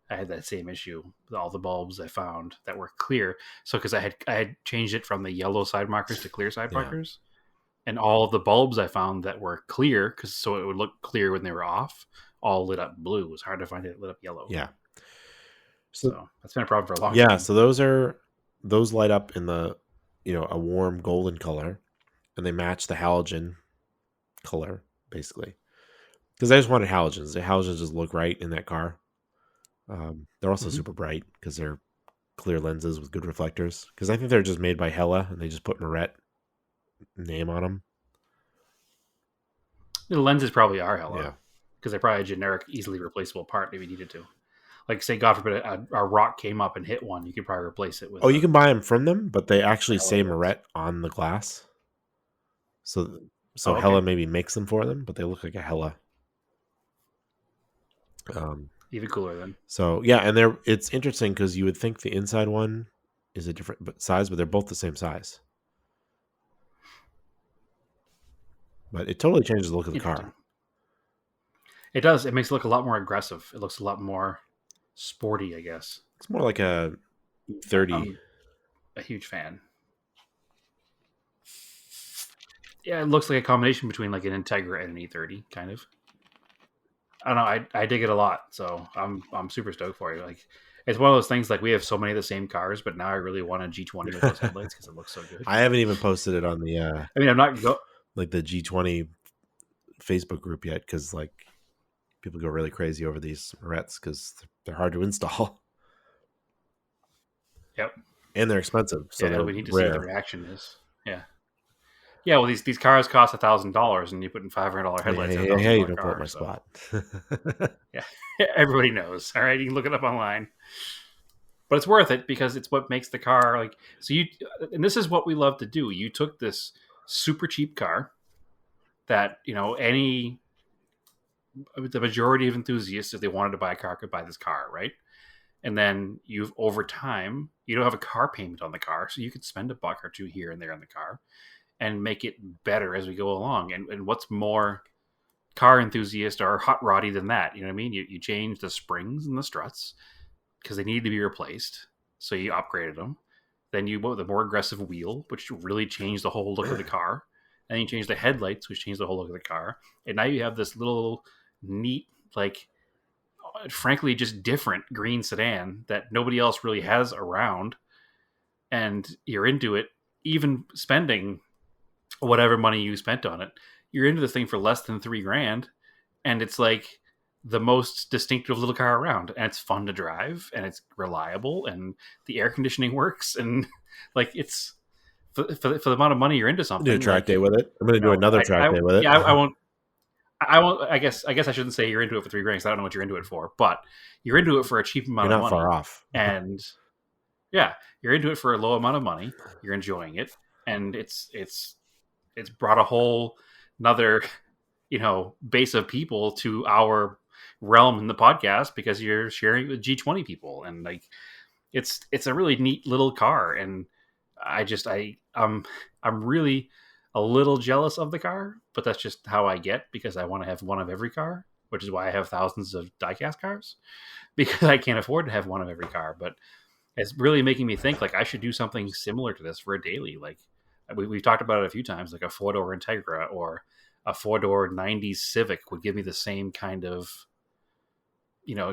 S2: I had that same issue with all the bulbs I found that were clear. So because I had changed it from the yellow side markers to clear side
S1: yeah,
S2: markers, and all of the bulbs I found that were clear, because so it would look clear when they were off, all lit up blue. It was hard to find it lit up yellow.
S1: yeah. So
S2: So that's been a problem for a long
S1: yeah,
S2: time.
S1: so those light up in the a warm golden color, and they match the halogen color basically. because I just wanted halogens. The halogens just look right in that car. They're also
S2: Mhm.
S1: super bright because they're clear lenses with good reflectors. Because I think they're just made by Hella, and they just put Moret name on them.
S2: The lenses probably are
S1: Yeah.
S2: hella because they're probably a generic, easily replaceable part if you needed to. Like, say, God forbid, a rock came up and hit one, you could probably replace it with
S1: Oh, you
S2: a
S1: can buy them from them, but they actually
S2: hella
S1: say
S2: lens.
S1: Moret on the glass. So
S2: Oh,
S1: Hella
S2: okay.
S1: maybe makes them for them, but they look like a Hella. Um,
S2: Even cooler then.
S1: so yeah, and it's interesting because you would think the inside one is a different size, but they're both the same size. But it totally changes the look of the
S2: Interesting.
S1: car.
S2: It does. It makes it look a lot more aggressive. It looks a lot more sporty, I guess.
S1: It's more like a 30.
S2: I'm a huge fan. Yeah, it looks like a combination between like an Integra and an E30, kind of. I don't know. I dig it a lot, so I'm super stoked for you. Like, it's one of those things. Like, we have so many of the same cars, but now I really want a G20 with those headlights because it looks so good.
S1: I haven't even posted it on the
S2: I mean, I'm not go.
S1: like the G20 Facebook group yet because like people go really crazy over these Morets because they're hard to install
S2: Yep.
S1: and they're expensive, so
S2: Yeah, it'll
S1: they're
S2: be neat to see what the
S1: rare.
S2: reaction is. Yeah. Yeah. Well, these cars cost $1,000, and you put in $500
S1: Hey,
S2: headlights
S1: hey,
S2: in a
S1: hey,
S2: thousand
S1: hey!
S2: dollar
S1: Don't blow up
S2: car.
S1: my
S2: So
S1: spot.
S2: yeah, everybody knows. All right, you can look it up online. But it's worth it because it's what makes the car like. So you, and this is what we love to do. You took this super cheap car that the majority of enthusiasts, if they wanted to buy a car, could buy this car, right? And then you've over time, you don't have a car payment on the car, so you could spend $1 or two here and there on the car and make it better as we go along. And what's more car enthusiast or hot roddy than that? You know what I mean? You change the springs and the struts because they need to be replaced, so you upgraded them. Then you bought the more aggressive wheel, which really changed the whole look of the car. And you change the headlights, which changed the whole look of the car. And now you have this little neat, like, frankly, just different green sedan that nobody else really has around. And you're into it, even spending whatever money you spent on it. You're into this thing for less than $3,000, and it's like the most distinctive little car around. And it's fun to drive, and it's reliable, and the air conditioning works, and like it's for the amount of money you're into
S1: Do a
S2: something.
S1: track
S2: Like,
S1: day with it. I'm going to do another track day with it.
S2: yeah, I won't. I won't. I guess I shouldn't say you're into it for $3,000. I don't know what you're into it for, but you're into it for a cheap
S1: You're
S2: amount of
S1: not far
S2: money,
S1: off.
S2: and yeah, you're into it for a low amount of money. You're enjoying it, and it's brought a whole another base of people to our realm in the podcast because you're sharing it with G20 people, and like it's a really neat little car, and I'm really a little jealous of the car, but that's just how I get because I want to have one of every car, which is why I have thousands of diecast cars because I can't afford to have one of every car. But it's really making me think like I should do something similar to this for a daily. Like we've talked about it a few times, like a four-door Integra or a four-door 90s Civic would give me the same kind of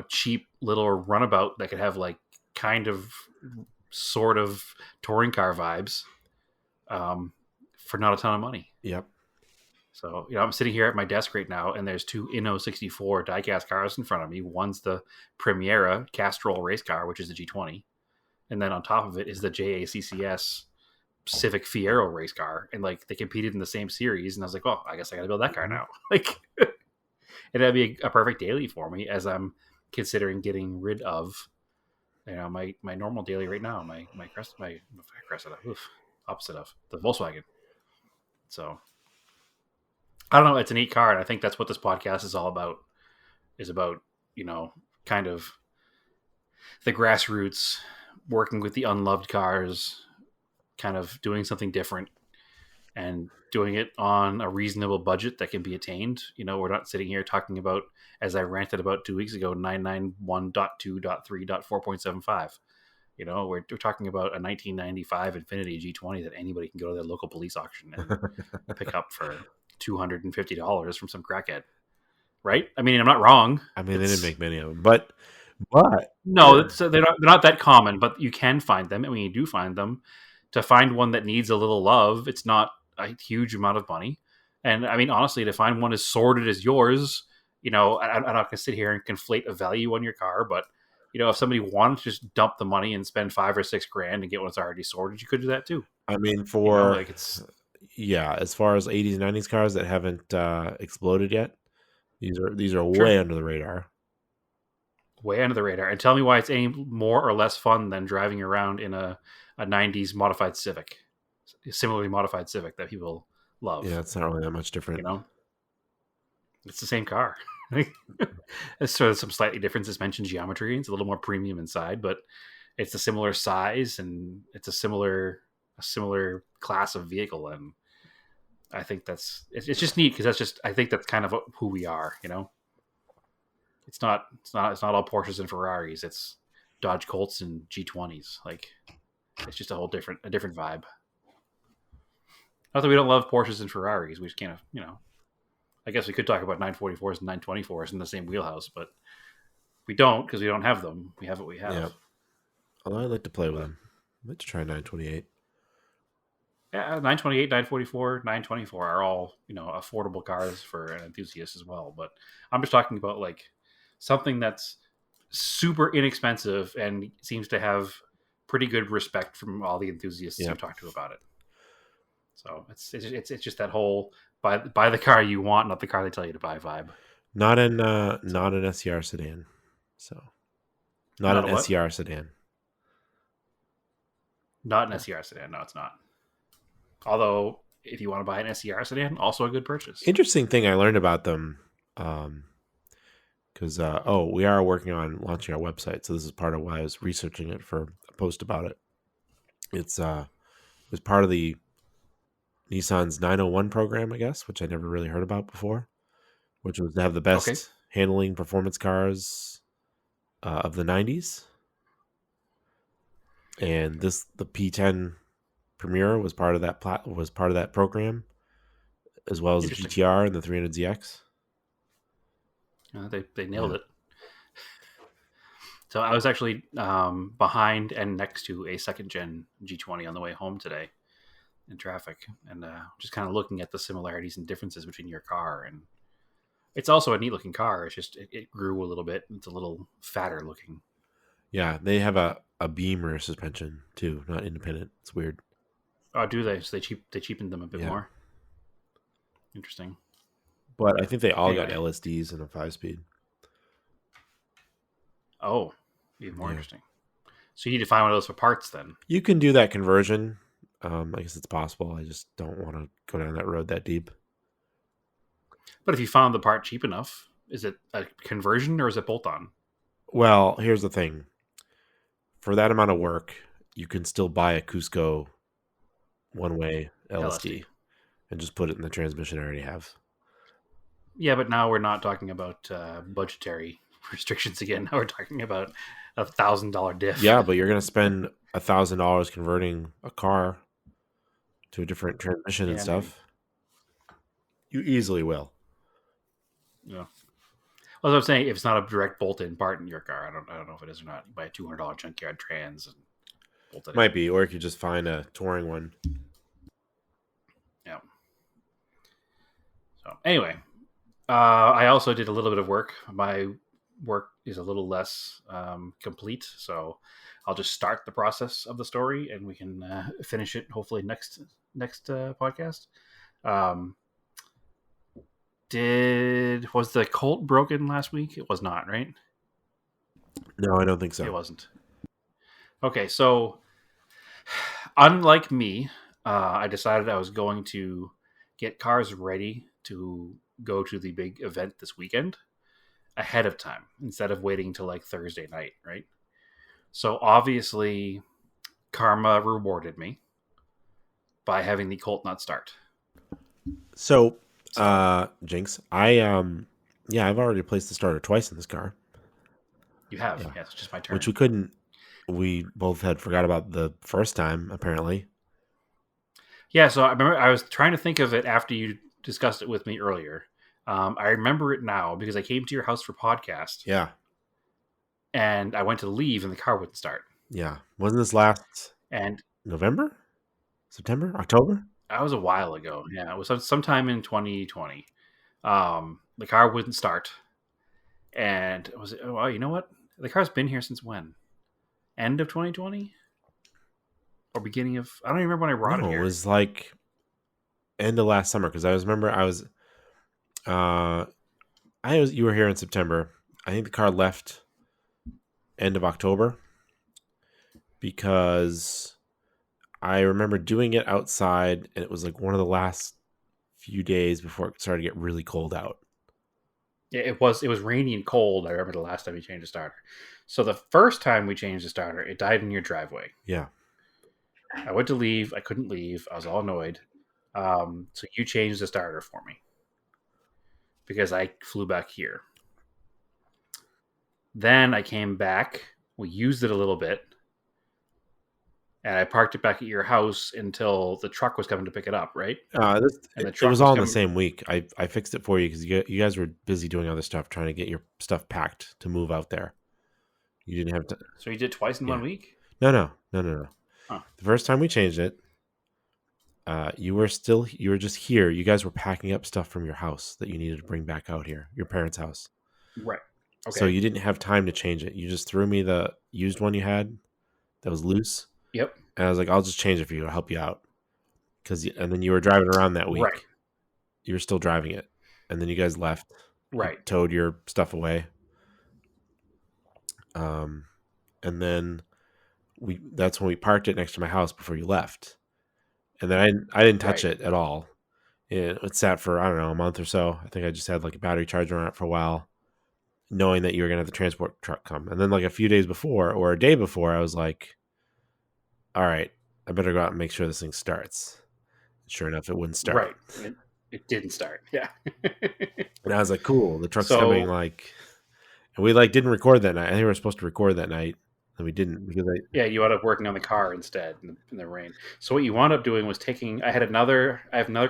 S2: cheap little runabout that could have like kind of sort of touring car vibes for not a ton of money.
S1: Yep.
S2: So, I'm sitting here at my desk right now, and there's two Inno 64 diecast cars in front of me. One's the Primera Castrol race car, which is the G20. And then on top of it is the JACCS Civic Fiero race car. And like they competed in the same series. And I was like, well, I guess I got to build that car now. Like, and that'd be a perfect daily for me as I'm considering getting rid of, my normal daily right now, my Cressida, opposite of the Volkswagen. So I don't know. It's a neat car, and I think that's what this podcast is all about. Is about kind of the grassroots, working with the unloved cars, kind of doing something different, and doing it on a reasonable budget that can be attained. We're not sitting here talking about, as I ranted about 2 weeks ago, 991.2.3.4.75. We're talking about a 1995 Infiniti G20 that anybody can go to their local police auction and pick up for $250 from some crackhead. Right? I mean, I'm not wrong.
S1: I mean, they didn't make many of them, but
S2: no, they're not that common. But you can find them, and when you do find them, to find one that needs a little love, it's not a huge amount of money. And I mean, honestly, to find one as sorted as yours I'm not going to sit here and conflate a value on your car, but if somebody wanted to just dump the money and spend $5 or $6 and get one that's already sorted, you could do that too.
S1: I mean,
S2: Like it's
S1: as far as 80s and 90s cars that haven't exploded yet, these are
S2: sure,
S1: way under the radar.
S2: way under the radar. And tell me why it's any more or less fun than driving around in a 90s modified Civic, similarly modified Civic that people love.
S1: Yeah, it's not really that much different.
S2: It's the same car. It's sort of some slightly different suspension geometry. It's a little more premium inside, but it's a similar size and it's a similar class of vehicle. And I think it's just neat because I think that's kind of who we are. It's not all Porsches and Ferraris. It's Dodge Colts and G20s. Like it's just a different vibe. Not that we don't love Porsches and Ferraris. We just can't, I guess we could talk about 944s and 924s in the same wheelhouse, but we don't because we don't have them. We have what we have.
S1: Yeah. Although I'd like to play with them. I'd like to try 928.
S2: Yeah, 928, 944, 924 are all, affordable cars for an enthusiast as well. But I'm just talking about like something that's super inexpensive and seems to have pretty good respect from all the enthusiasts who talk to about it. So it's just that whole buy the car you want, not the car they tell you to buy vibe.
S1: Not an SCR sedan. So not an SCR sedan.
S2: Not an SCR sedan. No, it's not. Although, if you want to buy an SCR sedan, also a good purchase.
S1: Interesting thing I learned about them, because we are working on launching our website, so this is part of why I was researching it for a post about it. It was part of the Nissan's 901 program, I guess, which I never really heard about before, which was to have the best handling performance cars of the 90s. And the P10 Premier was part of that program, as well as the GTR and the 300ZX.
S2: They nailed it. So I was actually behind and next to a second gen G20 on the way home today in traffic, and just kind of looking at the similarities and differences between your car. And it's also a neat looking car. It's just it grew a little bit. It's a little fatter looking.
S1: Yeah, they have a beam rear suspension too, not independent. It's weird.
S2: Oh, do they? So they cheapened them a bit more. Interesting.
S1: But I think they all got LSDs and a 5-speed.
S2: Oh, even more interesting. So you need to find one of those for parts then.
S1: You can do that conversion. I guess it's possible. I just don't want to go down that road that deep.
S2: But if you found the part cheap enough, is it a conversion or is it bolt-on?
S1: Well, here's the thing. For that amount of work, you can still buy a Cusco one-way LSD and just put it in the transmission I already have.
S2: Yeah, but now we're not talking about budgetary restrictions again. Now we're talking about $1,000 diff.
S1: Yeah, but you're going to spend $1,000 converting a car to a different transmission and stuff. Maybe. You easily will.
S2: Yeah. Well, as I'm saying, if it's not a direct bolt-in part in your car, I don't know if it is or not. You buy a $200 junkyard trans and bolt it
S1: Might be, or you could just find a touring one.
S2: Yeah. So anyway, I also did a little bit of work. My work is a little less complete, so I'll just start the process of the story, and we can finish it hopefully next podcast. Was the Colt broken last week? It was not, right?
S1: No, I don't think so.
S2: It wasn't. Okay, so unlike me, I decided I was going to get cars ready to go to the big event this weekend ahead of time instead of waiting till like Thursday night, right? So obviously, karma rewarded me by having the Colt not start.
S1: So, Jinx, I've already placed the starter twice in this car.
S2: You have? Yeah, it's just my turn.
S1: Which we both had forgot about the first time, apparently.
S2: Yeah, so I remember I was trying to think of it after you discussed it with me earlier. I remember it now because I came to your house for podcast.
S1: Yeah.
S2: And I went to leave and the car wouldn't start.
S1: Yeah. Wasn't this last November? September? October?
S2: That was a while ago. Yeah, it was sometime in 2020. The car wouldn't start. And it was, oh, well, you know what? The car's been here since when? End of 2020 or beginning of? I don't even remember when I brought it
S1: No, it
S2: here.
S1: was like end of last summer because uh you were here in September. I think the car left end of October because I remember doing it outside and it was like one of the last few days before it started to get really cold out.
S2: Yeah, it was rainy and cold. I remember the last time we changed the starter. So the first time we changed the starter, it died in your driveway.
S1: Yeah.
S2: I went to leave. I couldn't leave. I was all annoyed. So you changed the starter for me because I flew back here. Then I came back. We used it a little bit, and I parked it back at your house until the truck was coming to pick it up. Right, and the
S1: It
S2: truck
S1: was
S2: was
S1: all in the
S2: coming.
S1: same week. I fixed it for you because you guys were busy doing other stuff, trying to get your stuff packed to move out there. You didn't have to.
S2: So you did twice in
S1: Yeah.
S2: 1 week.
S1: No.
S2: Huh.
S1: The first time we changed it, you were just here. You guys were packing up stuff from your house that you needed to bring back out here, your parents' house.
S2: Right.
S1: So
S2: Okay.
S1: you didn't have time to change it. You just threw me the used one you had that was loose,
S2: Yep.
S1: and I was like, "I'll just change it for you. I'll help you out." And then you were driving around that
S2: Right.
S1: week. You were still driving it, and then you guys left. You
S2: Right.
S1: towed your stuff away, and then that's when we parked it next to my house before you left. And then I didn't touch
S2: Right.
S1: it at all. It sat for, I don't know, a month or so. I think I just had like a battery charger on it for a while, knowing that you were gonna have the transport truck come. And then like a few days before or a day before, I was like, all right, I better go out and make sure this thing starts. Sure enough, it wouldn't start.
S2: Right. It didn't start. Yeah.
S1: And I was like, cool, the truck's coming.
S2: So
S1: Like, and we like didn't record that night. I think we were supposed to record that night, and we didn't because
S2: yeah, you ended up working on the car instead in the rain. So what you wound up doing was taking. I have another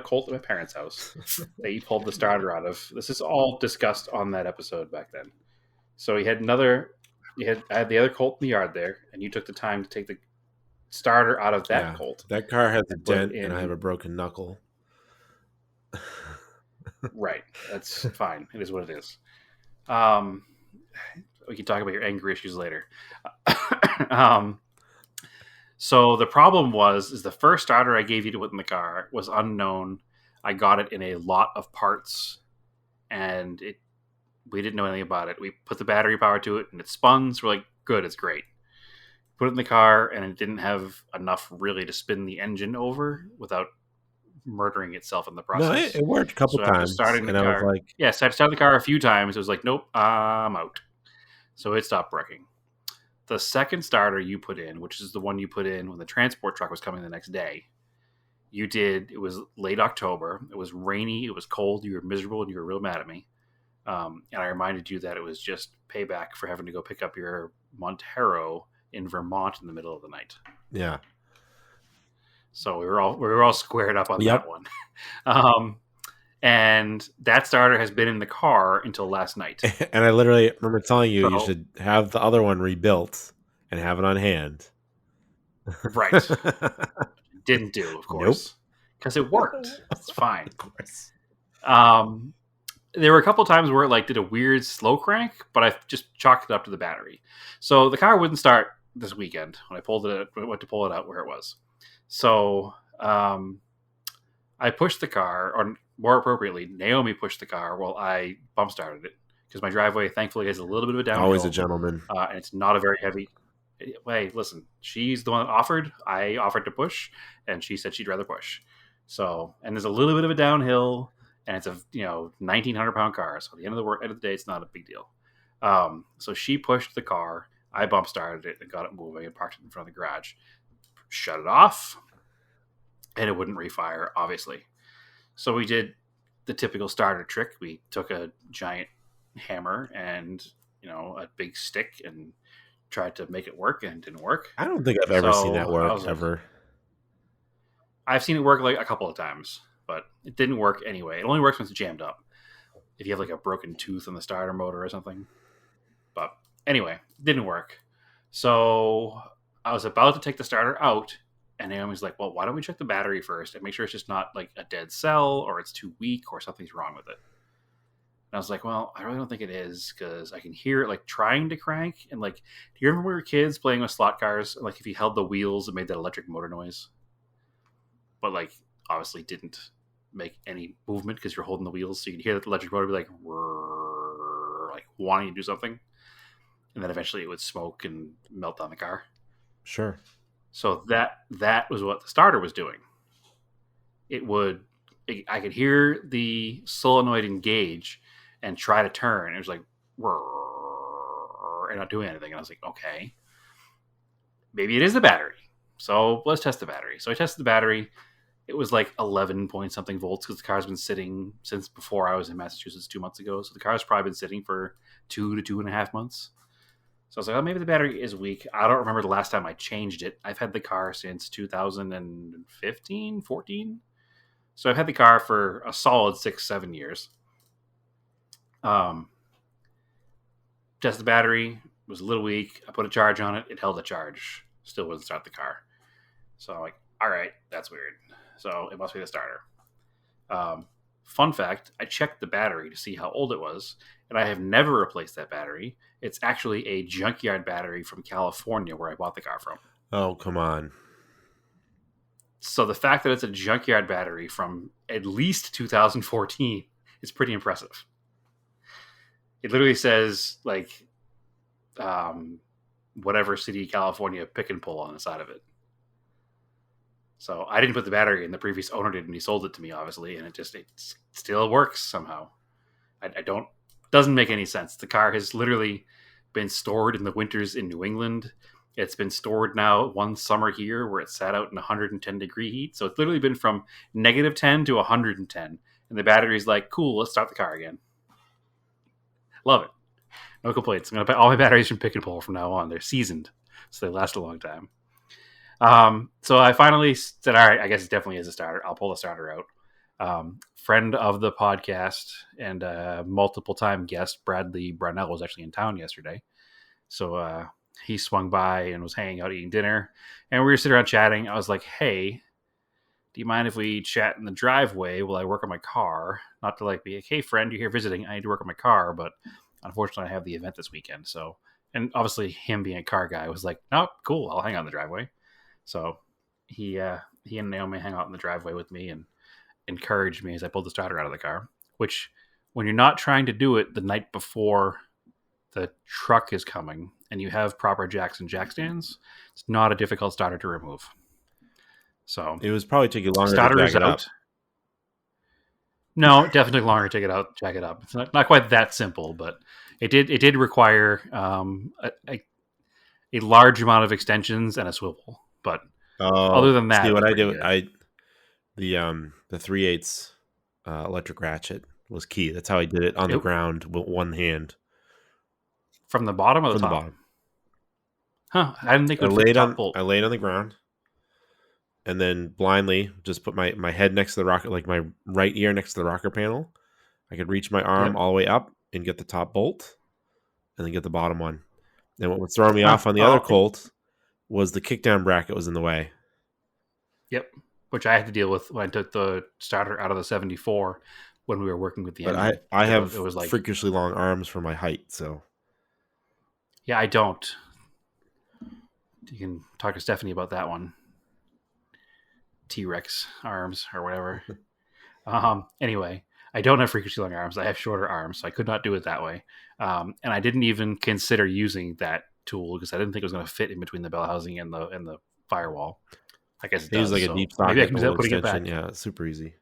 S2: Colt at my parents' house that you pulled the starter out of. This is all discussed on that episode back then. So you had another. I had the other Colt in the yard there, and you took the time to take the starter out of that
S1: yeah,
S2: Colt
S1: that car has a
S2: and put it
S1: dent, and I have
S2: in.
S1: a broken knuckle.
S2: Right, that's fine. It is what it is. Um, we can talk about your anger issues later. um, so the problem is the first starter I gave you to put in the car was unknown. I got it in a lot of parts, and we didn't know anything about it. We put the battery power to it, and it spun. So we're like, good, it's great. Put it in the car, and it didn't have enough really to spin the engine over without murdering itself in the
S1: No,
S2: process.
S1: it worked a couple
S2: So after
S1: times,
S2: starting the
S1: and I was
S2: car,
S1: like,
S2: yes, I started the car a few times. It was like, nope, I'm out. So it stopped working. The second starter you put in, which is the one you put in when the transport truck was coming the next day, it was late October. It was rainy. It was cold. You were miserable and you were real mad at me. And I reminded you that it was just payback for having to go pick up your Montero in Vermont in the middle of the night.
S1: yeah.
S2: So we were all squared up on
S1: Yep.
S2: that one. And that starter has been in the car until last night.
S1: And I literally remember telling you you
S2: So,
S1: should have the other one rebuilt and have it on hand.
S2: right. Didn't do, of
S1: Nope.
S2: course. Because it worked. It's fine.
S1: Of course.
S2: There were a couple times where it like did a weird slow crank, but I just chalked it up to the battery. So the car wouldn't start this weekend when I went to pull it out where it was. So I pushed the car, or more appropriately, Naomi pushed the car while I bump started it because my driveway thankfully has a little bit of a downhill.
S1: Always a gentleman.
S2: And it's not a very heavy. Hey, listen, she's the one that offered. I offered to push, and she said she'd rather push. So, and there's a little bit of a downhill, and it's a 1,900-pound car. So at the end of the day, it's not a big deal. So she pushed the car. I bump started it and got it moving and parked it in front of the garage. Shut it off, and it wouldn't refire, obviously. So we did the typical starter trick. We took a giant hammer and a big stick and tried to make it work, and it didn't work.
S1: I don't think I've ever seen that work ever.
S2: I've seen it work like a couple of times, but it didn't work anyway. It only works when it's jammed up. If you have like a broken tooth in the starter motor or something. But anyway, it didn't work. So I was about to take the starter out, and Naomi's like, well, why don't we check the battery first and make sure it's just not like a dead cell or it's too weak or something's wrong with it. I was like, well, I really don't think it is because I can hear it like trying to crank. And like, do you remember when we were kids playing with slot cars? Like, if you held the wheels, it made that electric motor noise, but like obviously didn't make any movement because you're holding the wheels. So you could hear the electric motor be like, "Rrrr," like wanting to do something. And then eventually it would smoke and melt down the car.
S1: Sure.
S2: So that was what the starter was doing. I could hear the solenoid engage and try to turn. It was like, and not doing anything. And I was like, okay, maybe it is the battery. So let's test the battery. So I tested the battery. It was like 11 point something volts because the car's been sitting since before I was in Massachusetts 2 months ago. So the car's probably been sitting for 2 to 2.5 months. So I was like, oh, maybe the battery is weak. I don't remember the last time I changed it. I've had the car since 2015, 14. So I've had the car for a solid 6-7 years. Tested the battery, was a little weak. I put a charge on it. It held a charge. Still wouldn't start the car. So I'm like, all right, that's weird. So it must be the starter. Fun fact, I checked the battery to see how old it was, and I have never replaced that battery. It's actually a junkyard battery from California where I bought the car from.
S1: Oh, come on.
S2: So the fact that it's a junkyard battery from at least 2014 is pretty impressive. It literally says, like, whatever city, California, pick and pull on the side of it. So I didn't put the battery in. The previous owner did, and he sold it to me, obviously, and it still works somehow. Doesn't make any sense. The car has literally been stored in the winters in New England. It's been stored now one summer here where it sat out in 110 degree heat. So it's literally been from -10 to 110. And the battery's like, cool, let's start the car again. Love it. No complaints. I'm going to buy all my batteries from Pick and Pull from now on. They're seasoned, so they last a long time. So I finally said, all right, I guess it definitely is a starter. I'll pull the starter out. Friend of the podcast and multiple time guest, Bradley Brownell, was actually in town yesterday. So he swung by and was hanging out eating dinner. And we were sitting around chatting. I was like, hey, do you mind if we chat in the driveway while I work on my car? Not to like be like, hey, friend, you're here visiting. I need to work on my car. But unfortunately, I have the event this weekend. So, and obviously him being a car guy was like, no, cool. I'll hang out in the driveway. So he and Naomi hang out in the driveway with me and encouraged me as I pulled the starter out of the car, which when you're not trying to do it the night before the truck is coming and you have proper jacks and jack stands, it's not a difficult starter to remove. So
S1: it was probably taking longer
S2: starter
S1: to
S2: is
S1: jack it
S2: out.
S1: up.
S2: No, definitely longer to jack it up. It's not quite that simple, but it did require a large amount of extensions and a swivel. But other than that,
S1: see what I do.
S2: Good.
S1: The 3/8 electric ratchet was key. That's how I did it on the ground with one hand.
S2: From the bottom or the top?
S1: The bottom.
S2: Huh. I didn't think it would fit the top bolt.
S1: I laid on the ground and then blindly just put my head next to the rocker, like my right ear next to the rocker panel. I could reach my arm all the way up and get the top bolt and then get the bottom one. And what was throwing me off on the other Colt was the kickdown bracket was in the way.
S2: Yep. Which I had to deal with when I took the starter out of the 74 when we were working with the engine.
S1: But I have freakishly long arms for my height, so.
S2: Yeah, I don't. You can talk to Stephanie about that one. T-Rex arms or whatever. Anyway, I don't have freakishly long arms. I have shorter arms, so I could not do it that way. And I didn't even consider using that tool because I didn't think it was going to fit in between the bell housing and the firewall. I guess it does.
S1: Like
S2: so
S1: a deep socket.
S2: Maybe I can do that putting it back.
S1: Yeah, it's super easy.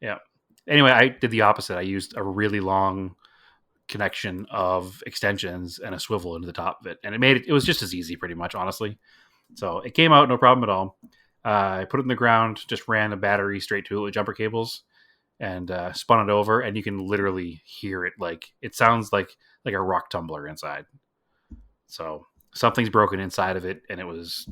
S2: Yeah. Anyway, I did the opposite. I used a really long connection of extensions and a swivel into the top of it, and it was just as easy, pretty much, honestly. So it came out no problem at all. I put it in the ground, just ran a battery straight to it with jumper cables, and spun it over, and you can literally hear it. Like it sounds like a rock tumbler inside. So something's broken inside of it, and it was,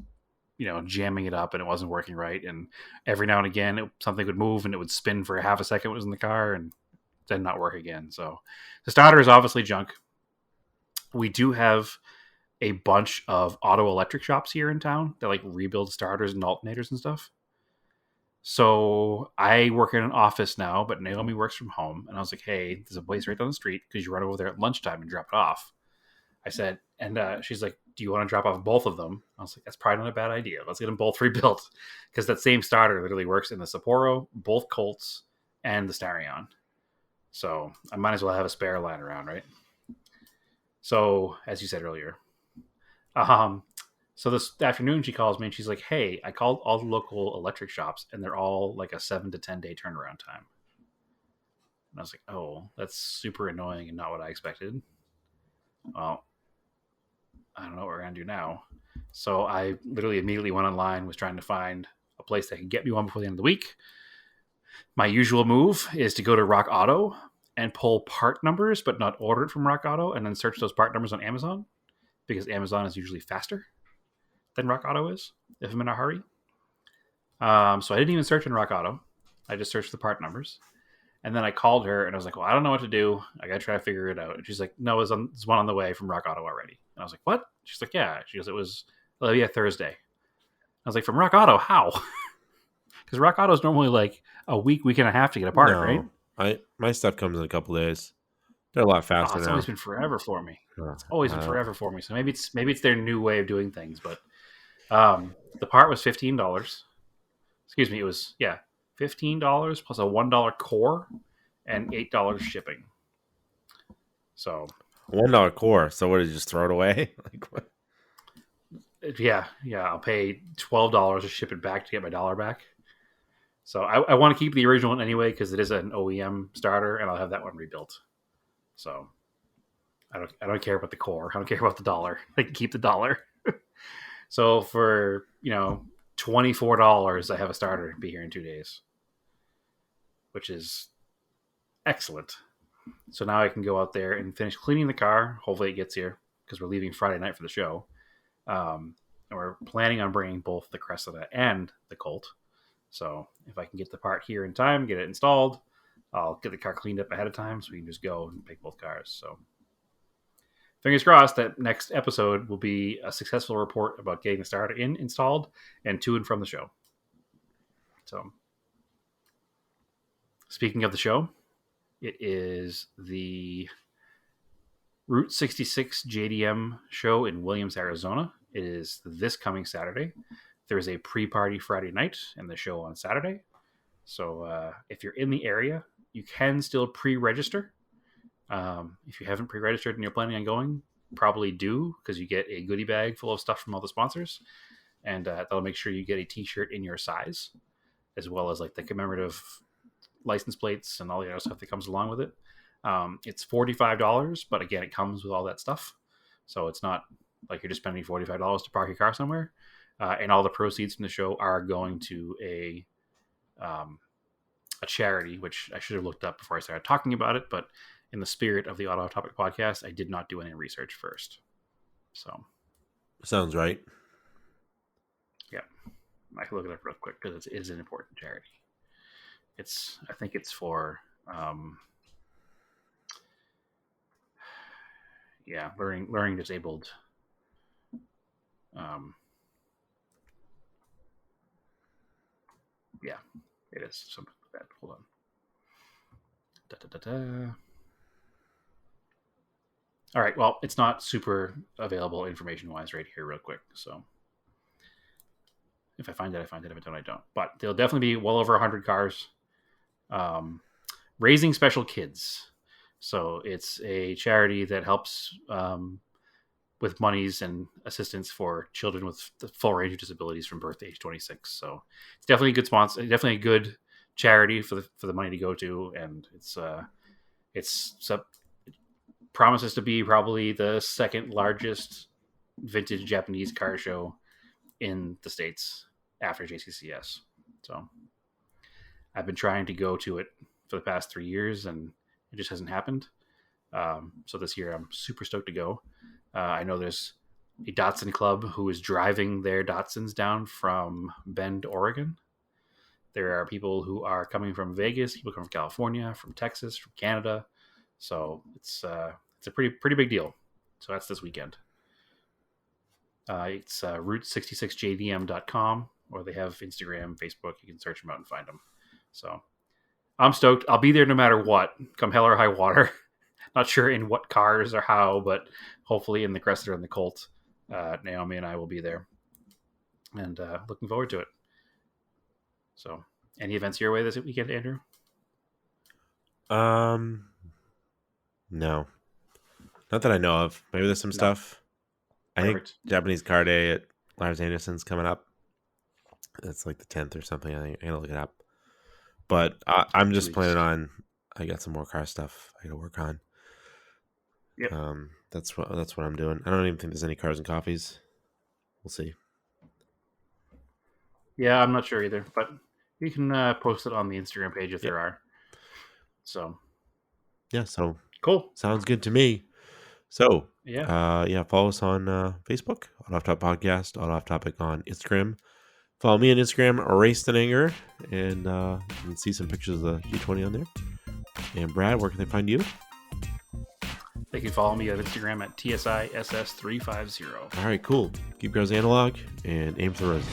S2: jamming it up, and it wasn't working right. And every now and again, something would move, and it would spin for half a second. It was in the car, and then not work again. So the starter is obviously junk. We do have a bunch of auto electric shops here in town that like rebuild starters and alternators and stuff. So I work in an office now, but Naomi works from home. And I was like, hey, there's a place right down the street. Could you run over there at lunchtime and drop it off? I said, and she's like, do you want to drop off both of them? I was like, that's probably not a bad idea. Let's get them both rebuilt. Because that same starter literally works in the Sapporo, both Colts, and the Starion. So I might as well have a spare lying around, right? So, as you said earlier, so this afternoon she calls me and she's like, hey, I called all the local electric shops and they're all like a 7 to 10 day turnaround time. And I was like, oh, that's super annoying and not what I expected. Well, I don't know what we're going to do now. So I literally immediately went online, was trying to find a place that could get me one before the end of the week. My usual move is to go to Rock Auto and pull part numbers, but not order it from Rock Auto, and then search those part numbers on Amazon, because Amazon is usually faster than Rock Auto is if I'm in a hurry. So I didn't even search in Rock Auto. I just searched the part numbers. And then I called her and I was like, well, I don't know what to do. I got to try to figure it out. And she's like, no, there's one on the way from Rock Auto already. And I was like, what? She's like, yeah. She goes, yeah, Thursday. I was like, from Rock Auto? How? Because Rock Auto is normally like a week and a half to get a part, right?
S1: My stuff comes in a couple days. They're a lot faster
S2: it's
S1: now.
S2: always been forever for me. It's always been forever for me. So maybe it's their new way of doing things. But the part was $15. Excuse me, it was $15 plus a $1 core and $8 shipping. So
S1: $1 core. So what did you just throw it away? Like what?
S2: Yeah. I'll pay $12 to ship it back to get my dollar back. So I want to keep the original one anyway because it is an OEM starter, and I'll have that one rebuilt. So I don't care about the core. I don't care about the dollar. I can keep the dollar. So for $24, I have a starter to be here in 2 days, which is excellent. So now I can go out there and finish cleaning the car. Hopefully it gets here because we're leaving Friday night for the show. And we're planning on bringing both the Cressida and the Colt. So if I can get the part here in time, get it installed, I'll get the car cleaned up ahead of time so we can just go and pick both cars. So fingers crossed that next episode will be a successful report about getting the starter installed and to and from the show. So speaking of the show, it is the Route 66 JDM show in Williams, Arizona. It is this coming Saturday. There's a pre-party Friday night and the show on Saturday. So if you're in the area, you can still pre-register. If you haven't pre-registered and you're planning on going, probably do, because you get a goodie bag full of stuff from all the sponsors. And that'll make sure you get a t-shirt in your size, as well as like the commemorative license plates and all the other stuff that comes along with it. It's $45, but again, it comes with all that stuff. So it's not like you're just spending $45 to park your car somewhere. And all the proceeds from the show are going to a charity, which I should have looked up before I started talking about it. But in the spirit of the Auto Topic podcast, I did not do any research first. So
S1: sounds right.
S2: Yeah, I can look it up real quick because it is an important charity. I think it's for learning disabled. Yeah, it is something like that. Hold on. All right. Well, it's not super available information-wise right here real quick. So if I find it, I find it. If I don't, I don't. But there'll definitely be well over 100 cars. Raising Special Kids. So it's a charity that helps with monies and assistance for children with the full range of disabilities from birth to age 26. So it's definitely a good sponsor, definitely a good charity for the money to go to, and it promises to be probably the second largest vintage Japanese car show in the States after JCCS. So I've been trying to go to it for the past 3 years, and it just hasn't happened. So this year I'm super stoked to go. I know there's a Datsun club who is driving their Datsuns down from Bend, Oregon. There are people who are coming from Vegas, people come from California, from Texas, from Canada. So it's a pretty big deal. So that's this weekend. It's route66jdm.com or they have Instagram, Facebook. You can search them out and find them. So I'm stoked. I'll be there no matter what, come hell or high water. Not sure in what cars or how, but hopefully in the Cressida and the Colt. Naomi and I will be there, and looking forward to it. So, any events your way this weekend, Andrew?
S1: No, not that I know of. Maybe there's some stuff. I think Japanese Car Day at Lars Anderson's coming up. It's like the 10th or something. I gotta look it up. But I'm just planning on. I got some more car stuff I gotta work on.
S2: Yep.
S1: That's what I'm doing. I don't even think there's any cars and coffees. We'll see.
S2: Yeah, I'm not sure either, but you can post it on the Instagram page if there are. So.
S1: Yeah. So
S2: cool.
S1: Sounds good to me. So
S2: yeah,
S1: follow us on Facebook, on Off Top Podcast, on Off Topic on Instagram. Follow me on Instagram, Raced in Anger, and you can see some pictures of the G20 on there. And Brad, where can they find you?
S2: They can follow me on Instagram at TSISS350.
S1: All right, cool. Keep girls analog and aim for the roses.